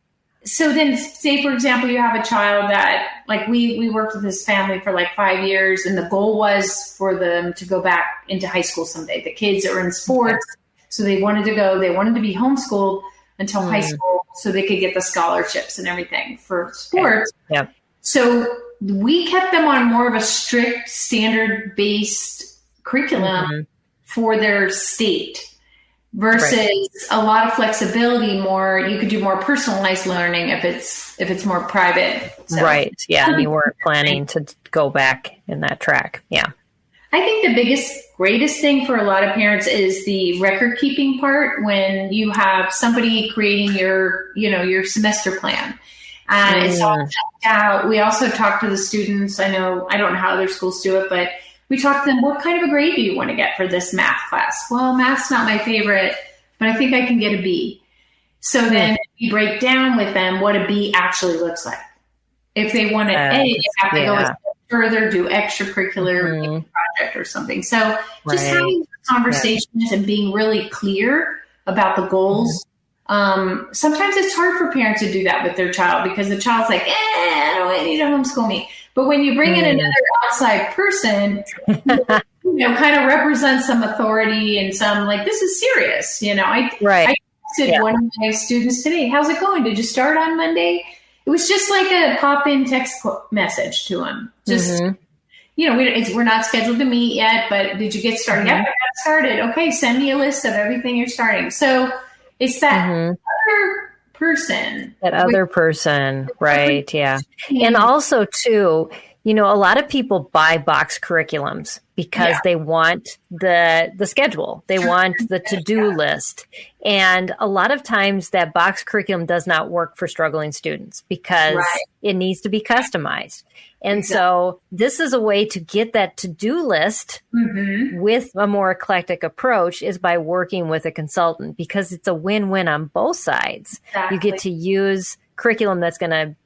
so then say, for example, you have a child that, like, we worked with this family for like 5 years, and the goal was for them to go back into high school someday. The kids are in sports. So they wanted to be homeschooled until high school so they could get the scholarships and everything for sports. Yep. So we kept them on more of a strict standard-based curriculum for their state versus a lot of flexibility. More, you could do more personalized learning if it's more private. So, right. Yeah. And you weren't planning to go back in that track. Yeah. I think the greatest thing for a lot of parents is the record keeping part when you have somebody creating your semester plan. And it's all checked out. We also talk to the students. I don't know how other schools do it, but we talk to them, what kind of a grade do you want to get for this math class? Well, math's not my favorite, but I think I can get a B. So then we break down with them what a B actually looks like. If they want an A, they have to go further, do extracurricular project or something. So just having conversations and being really clear about the goals. Sometimes it's hard for parents to do that with their child because the child's like, I don't need to homeschool me. But when you bring in another outside person, kind of represents some authority and some like, this is serious. I texted one of my students today, how's it going? Did you start on Monday? It was just like a pop-in text message to him. Just, we're not scheduled to meet yet, but did you get started? Yep, I got started. Okay, send me a list of everything you're starting. So it's that other person. Right, yeah. And also, too, a lot of people buy box curriculums because they want the schedule. They want the to-do list. And a lot of times that box curriculum does not work for struggling students because it needs to be customized. And so this is a way to get that to-do list with a more eclectic approach is by working with a consultant because it's a win-win on both sides. Exactly. You get to use curriculum that's going to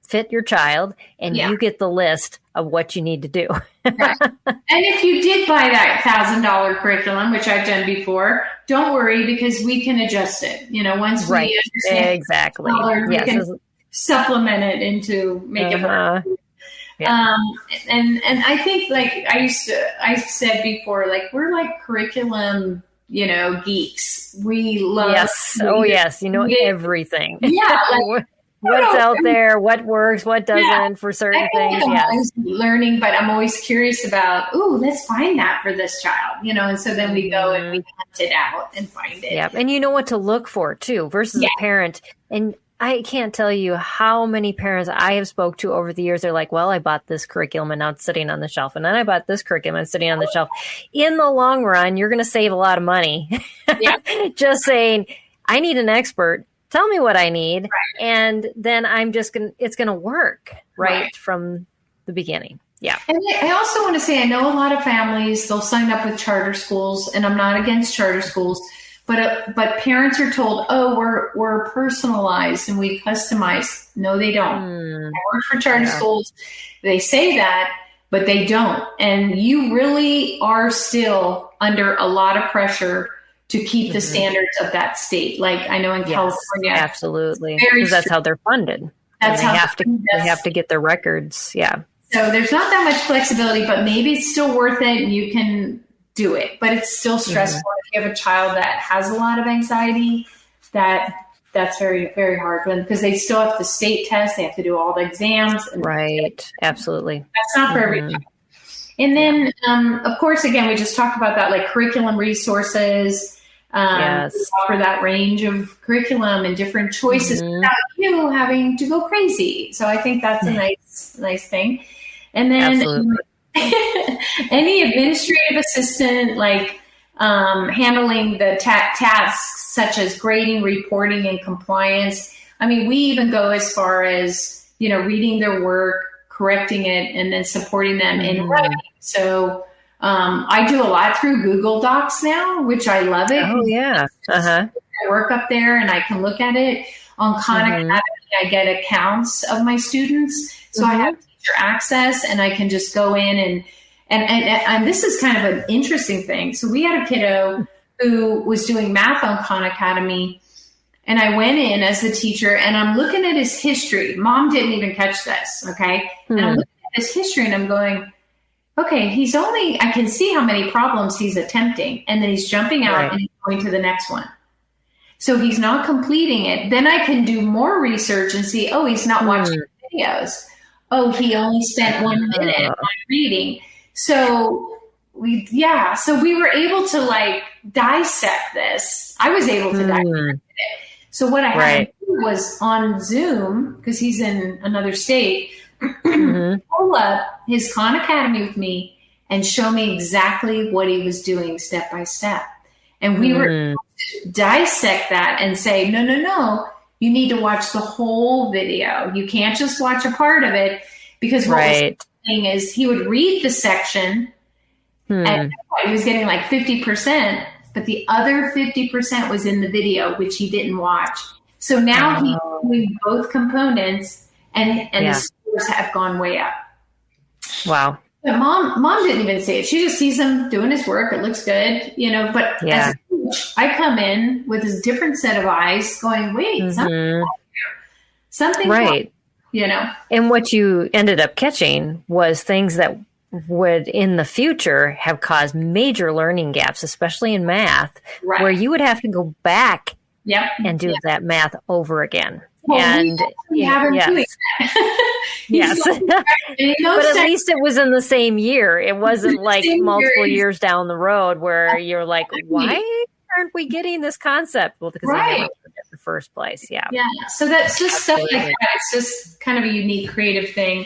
fit your child and you get the list of what you need to do. Right. And if you did buy that $1,000 curriculum, which I've done before, don't worry because we can adjust it. Once we understand $1,000, we can supplement it into make it work. Yeah. And I think like I said before, like we're like curriculum, geeks. We love. Yes. Everything. Yeah. Like, what's out there, what works, what doesn't for certain things. I'm always learning, but I'm always curious about, let's find that for this child, and so then we go and we hunt it out and find it. Yeah. And you know what to look for too, versus a parent. And I can't tell you how many parents I have spoke to over the years. They're like, well, I bought this curriculum and now it's sitting on the shelf. And then I bought this curriculum and it's sitting on the shelf. In the long run, you're going to save a lot of money. Just saying, I need an expert. Tell me what I need. And then it's going to work from the beginning. Yeah. And I also want to say, I know a lot of families, they'll sign up with charter schools, and I'm not against charter schools, but parents are told, we're personalized and we customize. No, they don't. I work for charter schools. They say that, but they don't. And you really are still under a lot of pressure to keep the standards of that state. Like I know in California. Absolutely. Because that's how they're funded. They have to get their records. Yeah. So there's not that much flexibility, but maybe it's still worth it and you can do it. But it's still stressful. If you have a child that has a lot of anxiety, that's very, very hard for them because they still have to state test. They have to do all the exams. Absolutely. That's not for everybody. And then, of course, again, we just talked about that, like curriculum resources. We offer that range of curriculum and different choices without you having to go crazy. So I think that's a nice thing. And then any administrative assistant, like handling the tasks such as grading, reporting, and compliance. I mean, we even go as far as, reading their work, correcting it, and then supporting them in writing. So I do a lot through Google Docs now, which I love it. Oh, yeah. I work up there and I can look at it. On Khan Academy, I get accounts of my students. So I have teacher access and I can just go in and this is kind of an interesting thing. So we had a kiddo who was doing math on Khan Academy. And I went in as the teacher and I'm looking at his history. Mom didn't even catch this. Okay. And I'm looking at his history and I'm going, okay, I can see how many problems he's attempting, and then he's jumping out and he's going to the next one. So he's not completing it. Then I can do more research and see, oh, he's not watching videos. Oh, he only spent 1 minute on reading. So we were able to like dissect this. I was able to dissect it. So what I had to do was on Zoom, because he's in another state, pull up his Khan Academy with me and show me exactly what he was doing step by step. And we were able to dissect that and say, no, you need to watch the whole video. You can't just watch a part of it, because what was happening is he would read the section and he was getting like 50%, but the other 50% was in the video, which he didn't watch. So now he's doing both components, and the scores have gone way up. Wow. But mom didn't even see it. She just sees him doing his work. It looks good, but as a coach, I come in with a different set of eyes going, wait, something right. And what you ended up catching was things that would in the future have caused major learning gaps, especially in math, where you would have to go back and do that math over again. Well, and we haven't doing that. Yes. But at least it was in the same year. It wasn't like multiple years down the road where you're like, why aren't we getting this concept? Well, because they never did it in the first place. Yeah. So that's just stuff like that. It's just kind of a unique creative thing.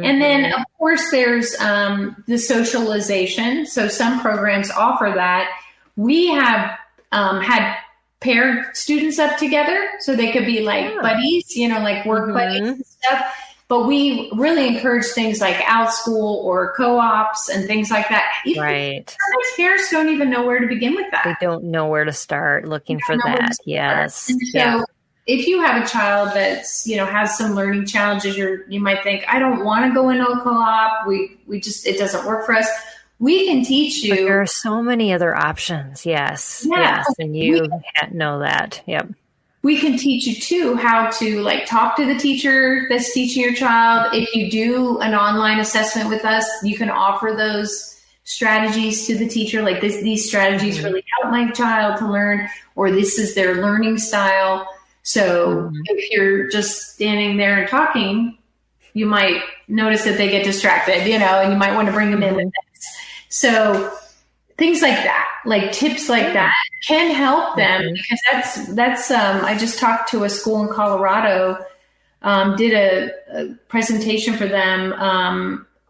And then of course there's the socialization. So some programs offer that. We have had paired students up together, so they could be like buddies, like work buddies and stuff. But we really encourage things like OutSchool or co-ops and things like that. Sometimes parents don't even know where to begin with that. They don't know where to start looking for that. Yes. And so if you have a child that's, has some learning challenges, you might think, I don't want to go into a co-op. We just, it doesn't work for us. We can teach you. But there are so many other options. Yes. And you know that. Yep. We can teach you too how to talk to the teacher that's teaching your child. If you do an online assessment with us, you can offer those strategies to the teacher. Like these strategies really help my child to learn, or this is their learning style. So if you're just standing there and talking, you might notice that they get distracted, and you might want to bring them in with this. So things like that, like tips like that can help them, because that's I just talked to a school in Colorado, did a presentation for them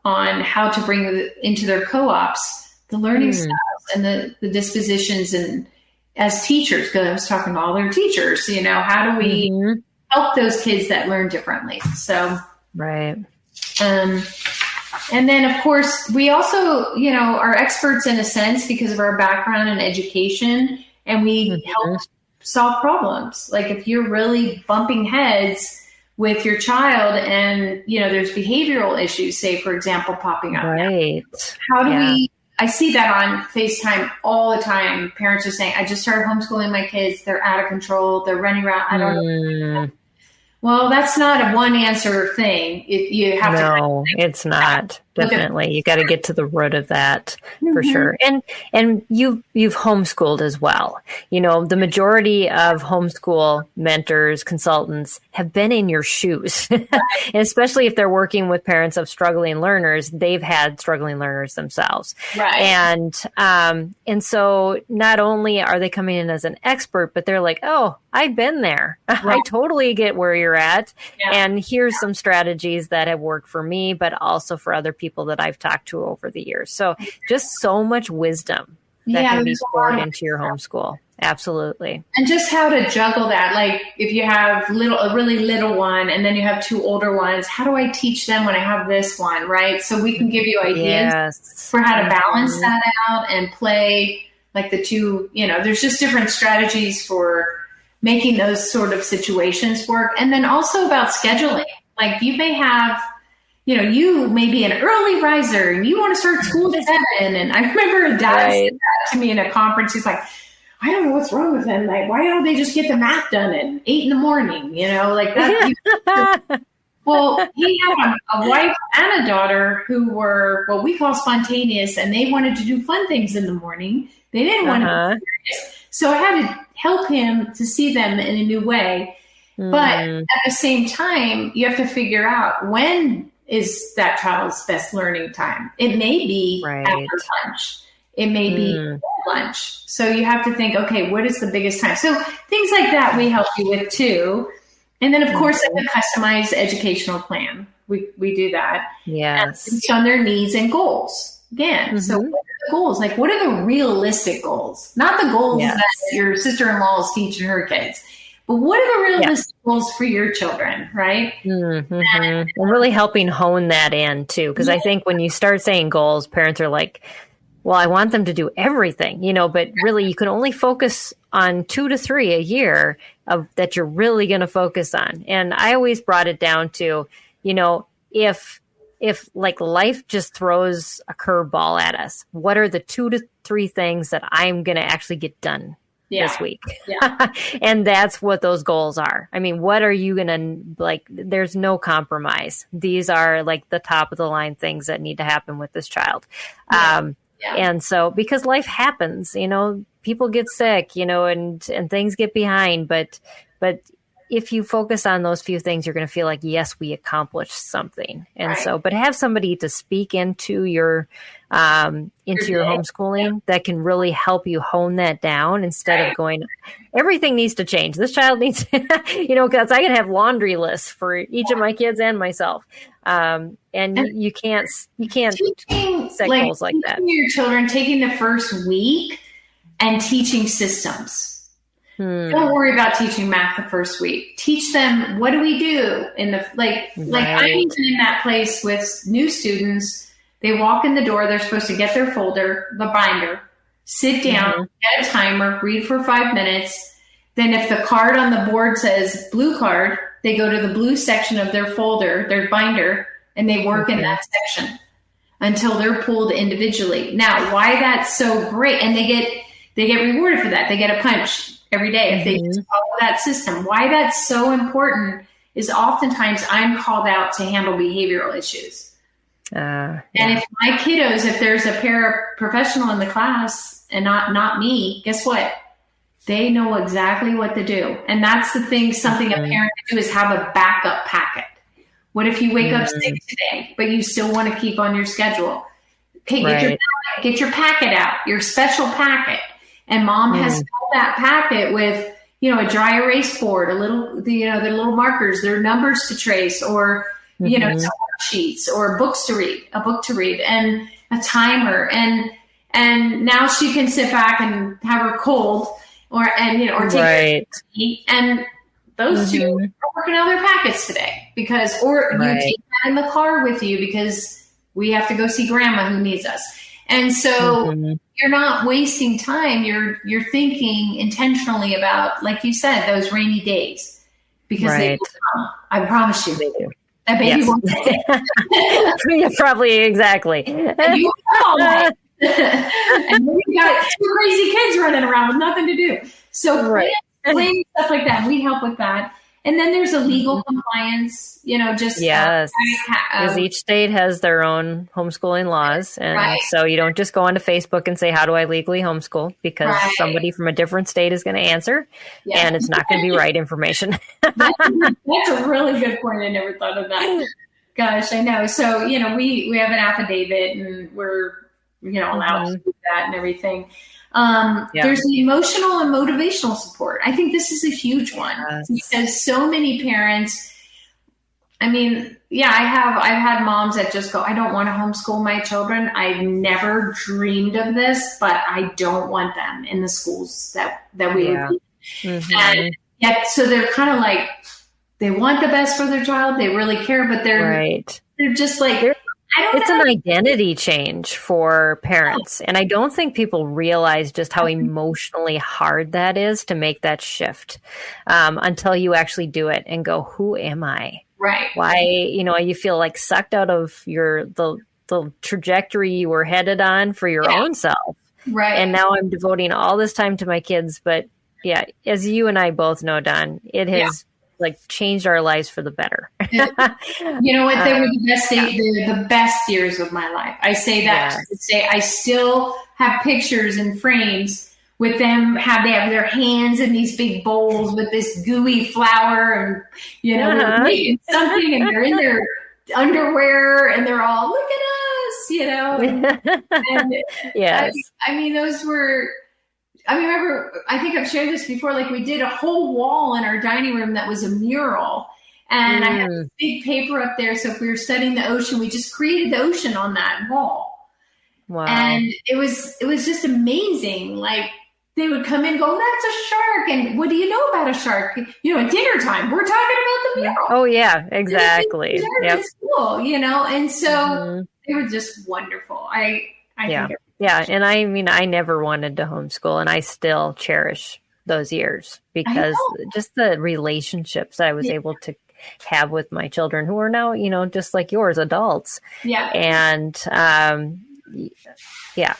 on how to bring into their co-ops the learning styles and the dispositions, and as teachers, because I was talking to all their teachers, how do we help those kids that learn differently? So and then, of course, we also, are experts in a sense because of our background in education, and we help solve problems. Like if you're really bumping heads with your child and, there's behavioral issues, say, for example, popping up. How do we, I see that on FaceTime all the time. Parents are saying, I just started homeschooling my kids. They're out of control. They're running around. I don't know. Well, that's not a one answer thing. You have to. No, it's not. Definitely. You got to get to the root of that for sure. And you've homeschooled as well. The majority of homeschool mentors, consultants have been in your shoes, and especially if they're working with parents of struggling learners, they've had struggling learners themselves. And so not only are they coming in as an expert, but they're like, oh, I've been there. I totally get where you're at. And here's some strategies that have worked for me, but also for other people that I've talked to over the years. So just so much wisdom that can be poured into your homeschool. Absolutely. And just how to juggle that. Like if you have a really little one and then you have two older ones, how do I teach them when I have this one? Right. So we can give you ideas for how to balance that out and play like the two, there's just different strategies for making those sort of situations work. And then also about scheduling. Like you may have, you may be an early riser and you want to start school at 7. And I remember a dad said that to me in a conference. He's like, I don't know what's wrong with them. Like, why don't they just get the math done at 8 in the morning? Like that. Well, he had a wife and a daughter who were what we call spontaneous, and they wanted to do fun things in the morning. They didn't want to be serious. So I had to help him to see them in a new way. But at the same time, you have to figure out when is that child's best learning time. It may be after lunch. It may be before lunch. So you have to think, okay, what is the biggest time? So things like that we help you with too. And then, of course, a customized educational plan. We do that. Yes. Based on their needs and goals. Again, so what are the goals? Like, what are the realistic goals? Not the goals that your sister-in-law is teaching her kids. But what are the realistic goals for your children, right? And really helping hone that in, too. Because I think when you start saying goals, parents are like, well, I want them to do everything, but really you can only focus on 2 to 3 a year that you're really going to focus on. And I always brought it down to, if like life just throws a curveball at us, what are the 2 to 3 things that I'm going to actually get done this week? And that's what those goals are. I mean, what are you going to there's no compromise. These are like the top of the line things that need to happen with this child. And so, because life happens, people get sick, and things get behind, but if you focus on those few things, you're going to feel like, yes, we accomplished something. And so, but have somebody to speak into your homeschooling that can really help you hone that down instead of going, everything needs to change. This child needs, because I can have laundry lists for each of my kids and myself. And you can't set goals like that. Your children taking the first week and teaching systems. Don't worry about teaching math the first week. Teach them, what do we do in the, I'm in that place with new students. They walk in the door, they're supposed to get their folder, the binder, sit down, get a timer, read for 5 minutes. Then if the card on the board says blue card, they go to the blue section of their folder, their binder, and they work in that section until they're pulled individually. Now, why that's so great, and they get rewarded for that. They get a punch every day if they just follow that system. Why that's so important is oftentimes I'm called out to handle behavioral issues. And if my kiddos, if there's a paraprofessional in the class and not me, guess what? They know exactly what to do. And that's the thing, something a parent can do is have a backup packet. What if you wake up sick today, but you still want to keep on your schedule? Okay, get your packet out, your special packet. And mom has filled that packet with, a dry erase board, their little markers, their numbers to trace, or, sheets or a book to read, and a timer. And now she can sit back and have her cold or take tea. And those two are working on their packets today you take that in the car with you because we have to go see grandma who needs us. And so you're not wasting time. You're thinking intentionally about, like you said, those rainy days, because they will come. I promise you they do. That baby won't take it. Yeah, probably, exactly. And you and you got 2 crazy kids running around with nothing to do. So plan stuff like that. We help with that. And then there's a legal compliance, because each state has their own homeschooling laws. And so you don't just go onto Facebook and say, how do I legally homeschool? Because somebody from a different state is going to answer and it's not going to be right information. That's a really good point. I never thought of that. Gosh, I know. So, we have an affidavit and we're, allowed to do that and everything. There's the emotional and motivational support. I think this is a huge one because so many parents, I've had moms that just go, I don't want to homeschool my children. I've never dreamed of this, but I don't want them in the schools that we would be. And yet, so they're kind of like, they want the best for their child. They really care, but they're just like, it's an identity change for parents. And I don't think people realize just how emotionally hard that is to make that shift until you actually do it and go, who am I? Right. Why, you feel like sucked out of the trajectory you were headed on for your own self. Right. And now I'm devoting all this time to my kids. But as you and I both know, Don, it has like changed our lives for the better. You know what? They were the best years of my life. I say that to say I still have pictures and frames with them. They have their hands in these big bowls with this gooey flour, and we're making something, and they're in their underwear, and they're all, look at us, And yes, I mean, those were. I remember, I think I've shared this before, like we did a whole wall in our dining room that was a mural. And I had a big paper up there. So if we were studying the ocean, we just created the ocean on that wall. Wow. And it was just amazing. Like they would come in and go, that's a shark. And what do you know about a shark? At dinner time, we're talking about the mural. Oh yeah, exactly. Yep. It's cool, and so they were just wonderful. I think yeah, and I mean, I never wanted to homeschool, and I still cherish those years because just the relationships I was able to have with my children, who are now, just like yours, adults. Yeah. And yeah.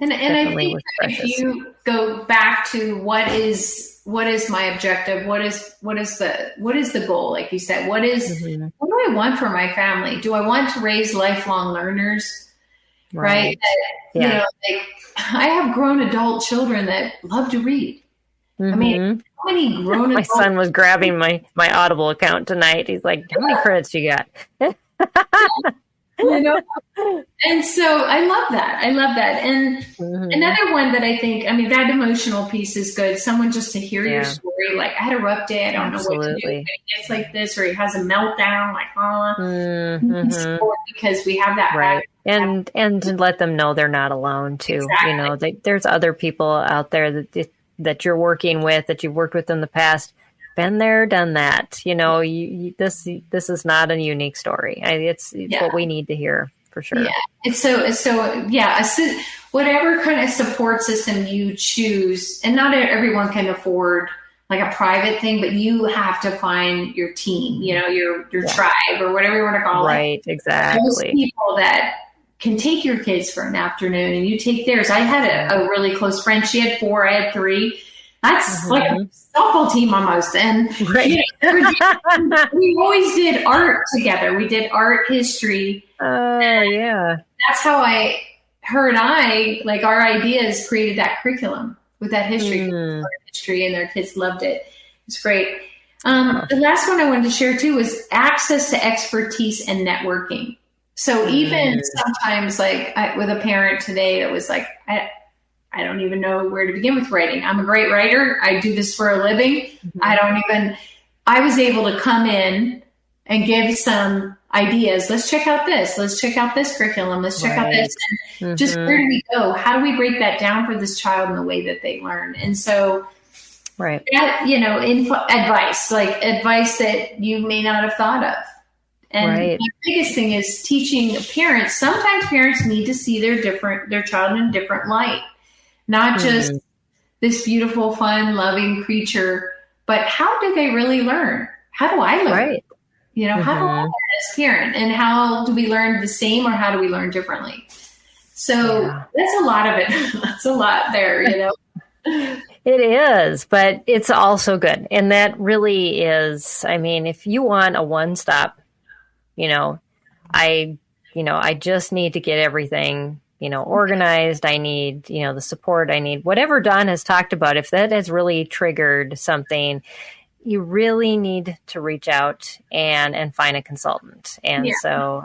And I think if you go back to what is my objective, what is the goal? Like you said, what do I want for my family? Do I want to raise lifelong learners? Right. I have grown adult children that love to read. I mean, how many grown my son was grabbing my Audible account tonight. He's like, how many credits you got? And so I love that. And another one that I think, that emotional piece is good. Someone just to hear your story, like I had a rough day, I don't know what to do. But it gets like this, or he has a meltdown, like, support, because we have that right. And to let them know they're not alone too. Exactly. There's other people out there that you're working with, that you've worked with in the past. Been there, done that. This is not a unique story. It's what we need to hear for sure. Yeah, it's so whatever kind of support system you choose, and not everyone can afford like a private thing, but you have to find your team. Your tribe, or whatever you want to call it. Right, exactly. Those people that can take your kids for an afternoon, and you take theirs. I had a really close friend. She had 4, I had 3. That's like a softball team almost. And we always did art together. We did art history. Yeah. That's how her and I, like our ideas created that curriculum with that history, art history, and their kids loved it. It's great. The last one I wanted to share too was access to expertise and networking. So even sometimes with a parent today that was like, I don't even know where to begin with writing. I'm a great writer. I do this for a living. I was able to come in and give some ideas. Let's check out this. Let's check out this curriculum. Let's check out this. And just where do we go? How do we break that down for this child in the way that they learn? And so, advice that you may not have thought of. And the biggest thing is teaching parents. Sometimes parents need to see their child in a different light. Not just this beautiful, fun, loving creature, but how do they really learn? How do I learn? Right. How do I learn as a parent? And how do we learn the same, or how do we learn differently? So that's a lot of it. That's a lot there, It is, but it's also good. And that really is, if you want a one-stop, I just need to get everything organized. I need, the support. I need whatever Don has talked about. If that has really triggered something, you really need to reach out and find a consultant. And so,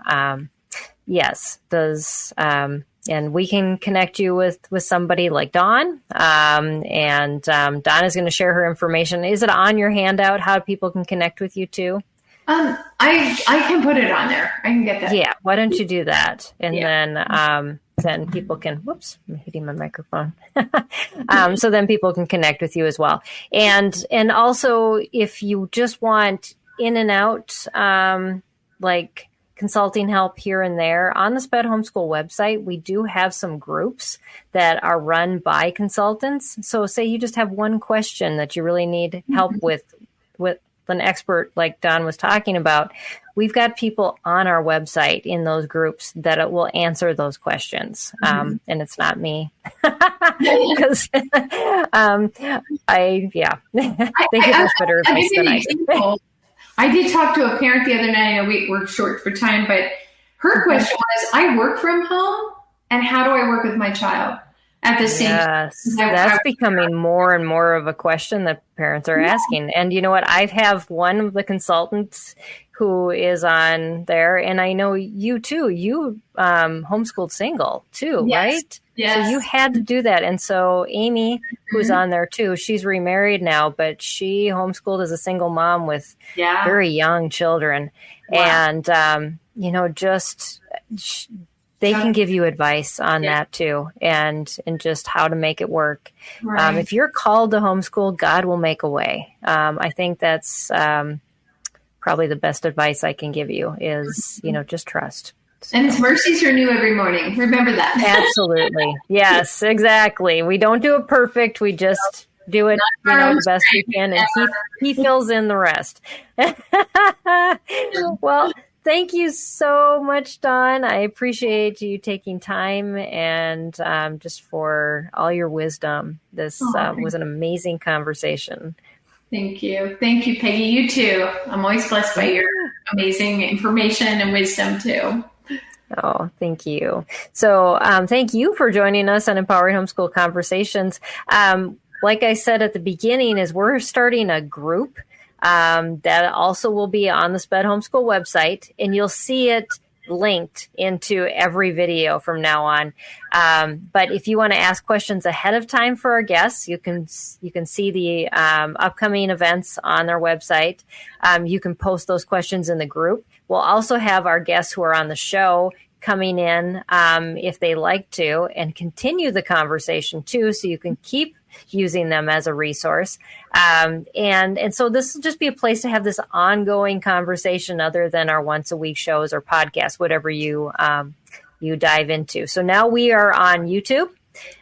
yes, those, and we can connect you with somebody like Dawn. And Dawn is going to share her information. Is it on your handout how people can connect with you too? I can put it on there. I can get that. Yeah. Why don't you do that? And then people can, whoops, I'm hitting my microphone. So then people can connect with you as well. And also if you just want in and out, like consulting help here and there, on the SPED Homeschool website, we do have some groups that are run by consultants. So say you just have one question that you really need help with an expert like Don was talking about, we've got people on our website in those groups that will answer those questions. And it's not me. Because thank you for better advice than I do. I did talk to a parent the other night. I know we're short for time, but her question was, I work from home, and how do I work with my child at the same time? Yes, that's becoming more and more of a question that parents are asking. And you know what? I have one of the consultants who is on there, and I know you too. You homeschooled single too, right? Yes. So you had to do that. And so Amy, who's on there too, she's remarried now, but she homeschooled as a single mom with very young children. Wow. And, they can give you advice on that too, and just how to make it work. Right. If you're called to homeschool, God will make a way. I think that's probably the best advice I can give you is, just trust. And His mercies are new every morning. Remember that. Absolutely. Yes, exactly. We don't do it perfect. We just do it, the best we can, and he fills in the rest. Well, thank you so much, Dawn. I appreciate you taking time and just for all your wisdom. This was an amazing conversation. Thank you. Thank you, Peggy. You too. I'm always blessed by your amazing information and wisdom too. Oh, thank you. So thank you for joining us on Empowering Homeschool Conversations. Like I said at the beginning, is we're starting a group that also will be on the SPED Homeschool website, and you'll see it linked into every video from now on. But if you want to ask questions ahead of time for our guests, you can see the upcoming events on their website. You can post those questions in the group. We'll also have our guests who are on the show coming in if they like to, and continue the conversation too, so you can keep using them as a resource. And so this will just be a place to have this ongoing conversation other than our once a week shows or podcasts, whatever you dive into. So now we are on YouTube.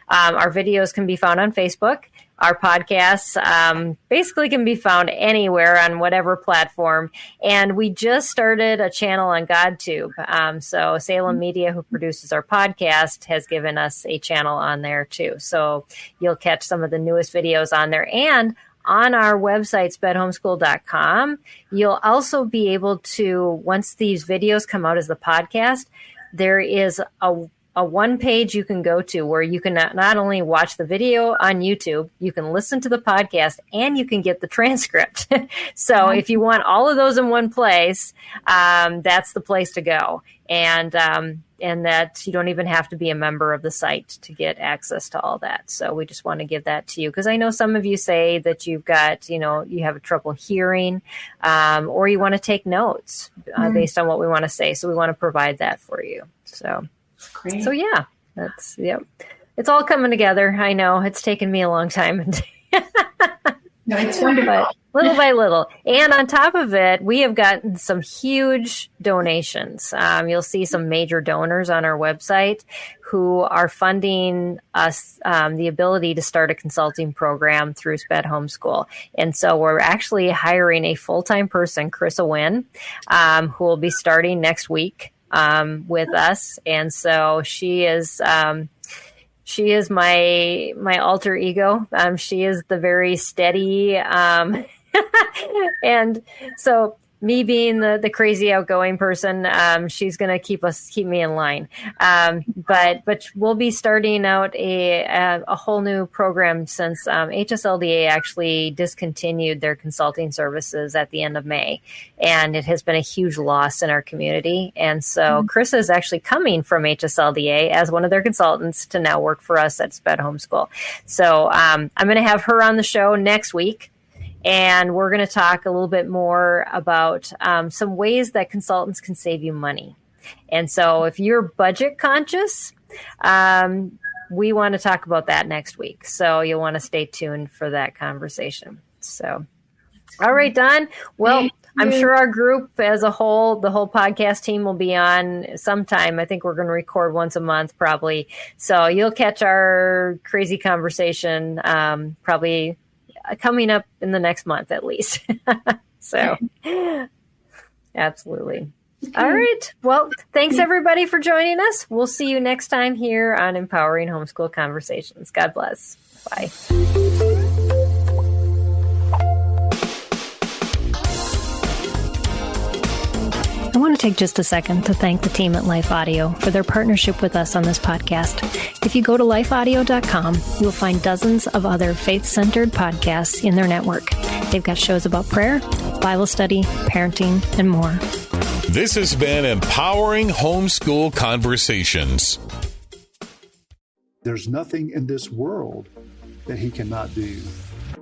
Our videos can be found on Facebook. Our podcasts basically can be found anywhere on whatever platform. And we just started a channel on GodTube. So Salem Media, who produces our podcast, has given us a channel on there too. So you'll catch some of the newest videos on there. And on our website, spedhomeschool.com, you'll also be able to, once these videos come out as the podcast, there is a one page you can go to where you can not only watch the video on YouTube, you can listen to the podcast, and you can get the transcript. So if you want all of those in one place, that's the place to go. And that you don't even have to be a member of the site to get access to all that. So we just want to give that to you, because I know some of you say that you've got, you have trouble hearing, or you want to take notes based on what we want to say. So we want to provide that for you. So. Great. So yeah, it's all coming together. I know it's taken me a long time. No, it's wonderful. But little by little. And on top of it, we have gotten some huge donations. You'll see some major donors on our website who are funding us the ability to start a consulting program through SPED Homeschool. And so we're actually hiring a full-time person, Chris Owen, who will be starting next week with us. And so she is my alter ego. She is the very steady, and so me being the crazy outgoing person, she's going to keep me in line. But we'll be starting out a whole new program since HSLDA actually discontinued their consulting services at the end of May, and it has been a huge loss in our community. And so Chris is actually coming from HSLDA as one of their consultants to now work for us at SPED Homeschool. So I'm going to have her on the show next week. And we're going to talk a little bit more about some ways that consultants can save you money. And so if you're budget conscious, we want to talk about that next week. So you'll want to stay tuned for that conversation. So, all right, Don. Well, I'm sure our group as a whole, the whole podcast team will be on sometime. I think we're going to record once a month probably. So you'll catch our crazy conversation probably coming up in the next month at least. So, absolutely. All right. Well, thanks everybody for joining us. We'll see you next time here on Empowering Homeschool Conversations. God bless. Bye. I want to take just a second to thank the team at Life Audio for their partnership with us on this podcast. If you go to lifeaudio.com, you'll find dozens of other faith-centered podcasts in their network. They've got shows about prayer, Bible study, parenting, and more. This has been Empowering Homeschool Conversations. There's nothing in this world that he cannot do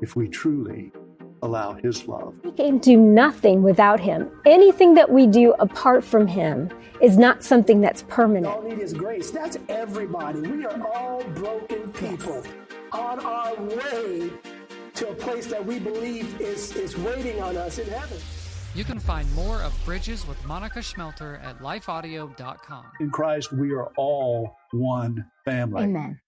if we truly allow his love. We can do nothing without him. Anything that we do apart from him is not something that's permanent. All need is grace. That's everybody. We are all broken people on our way to a place that we believe is waiting on us in heaven. You can find more of Bridges with Monica Schmelter at lifeaudio.com. In Christ, we are all one family. Amen.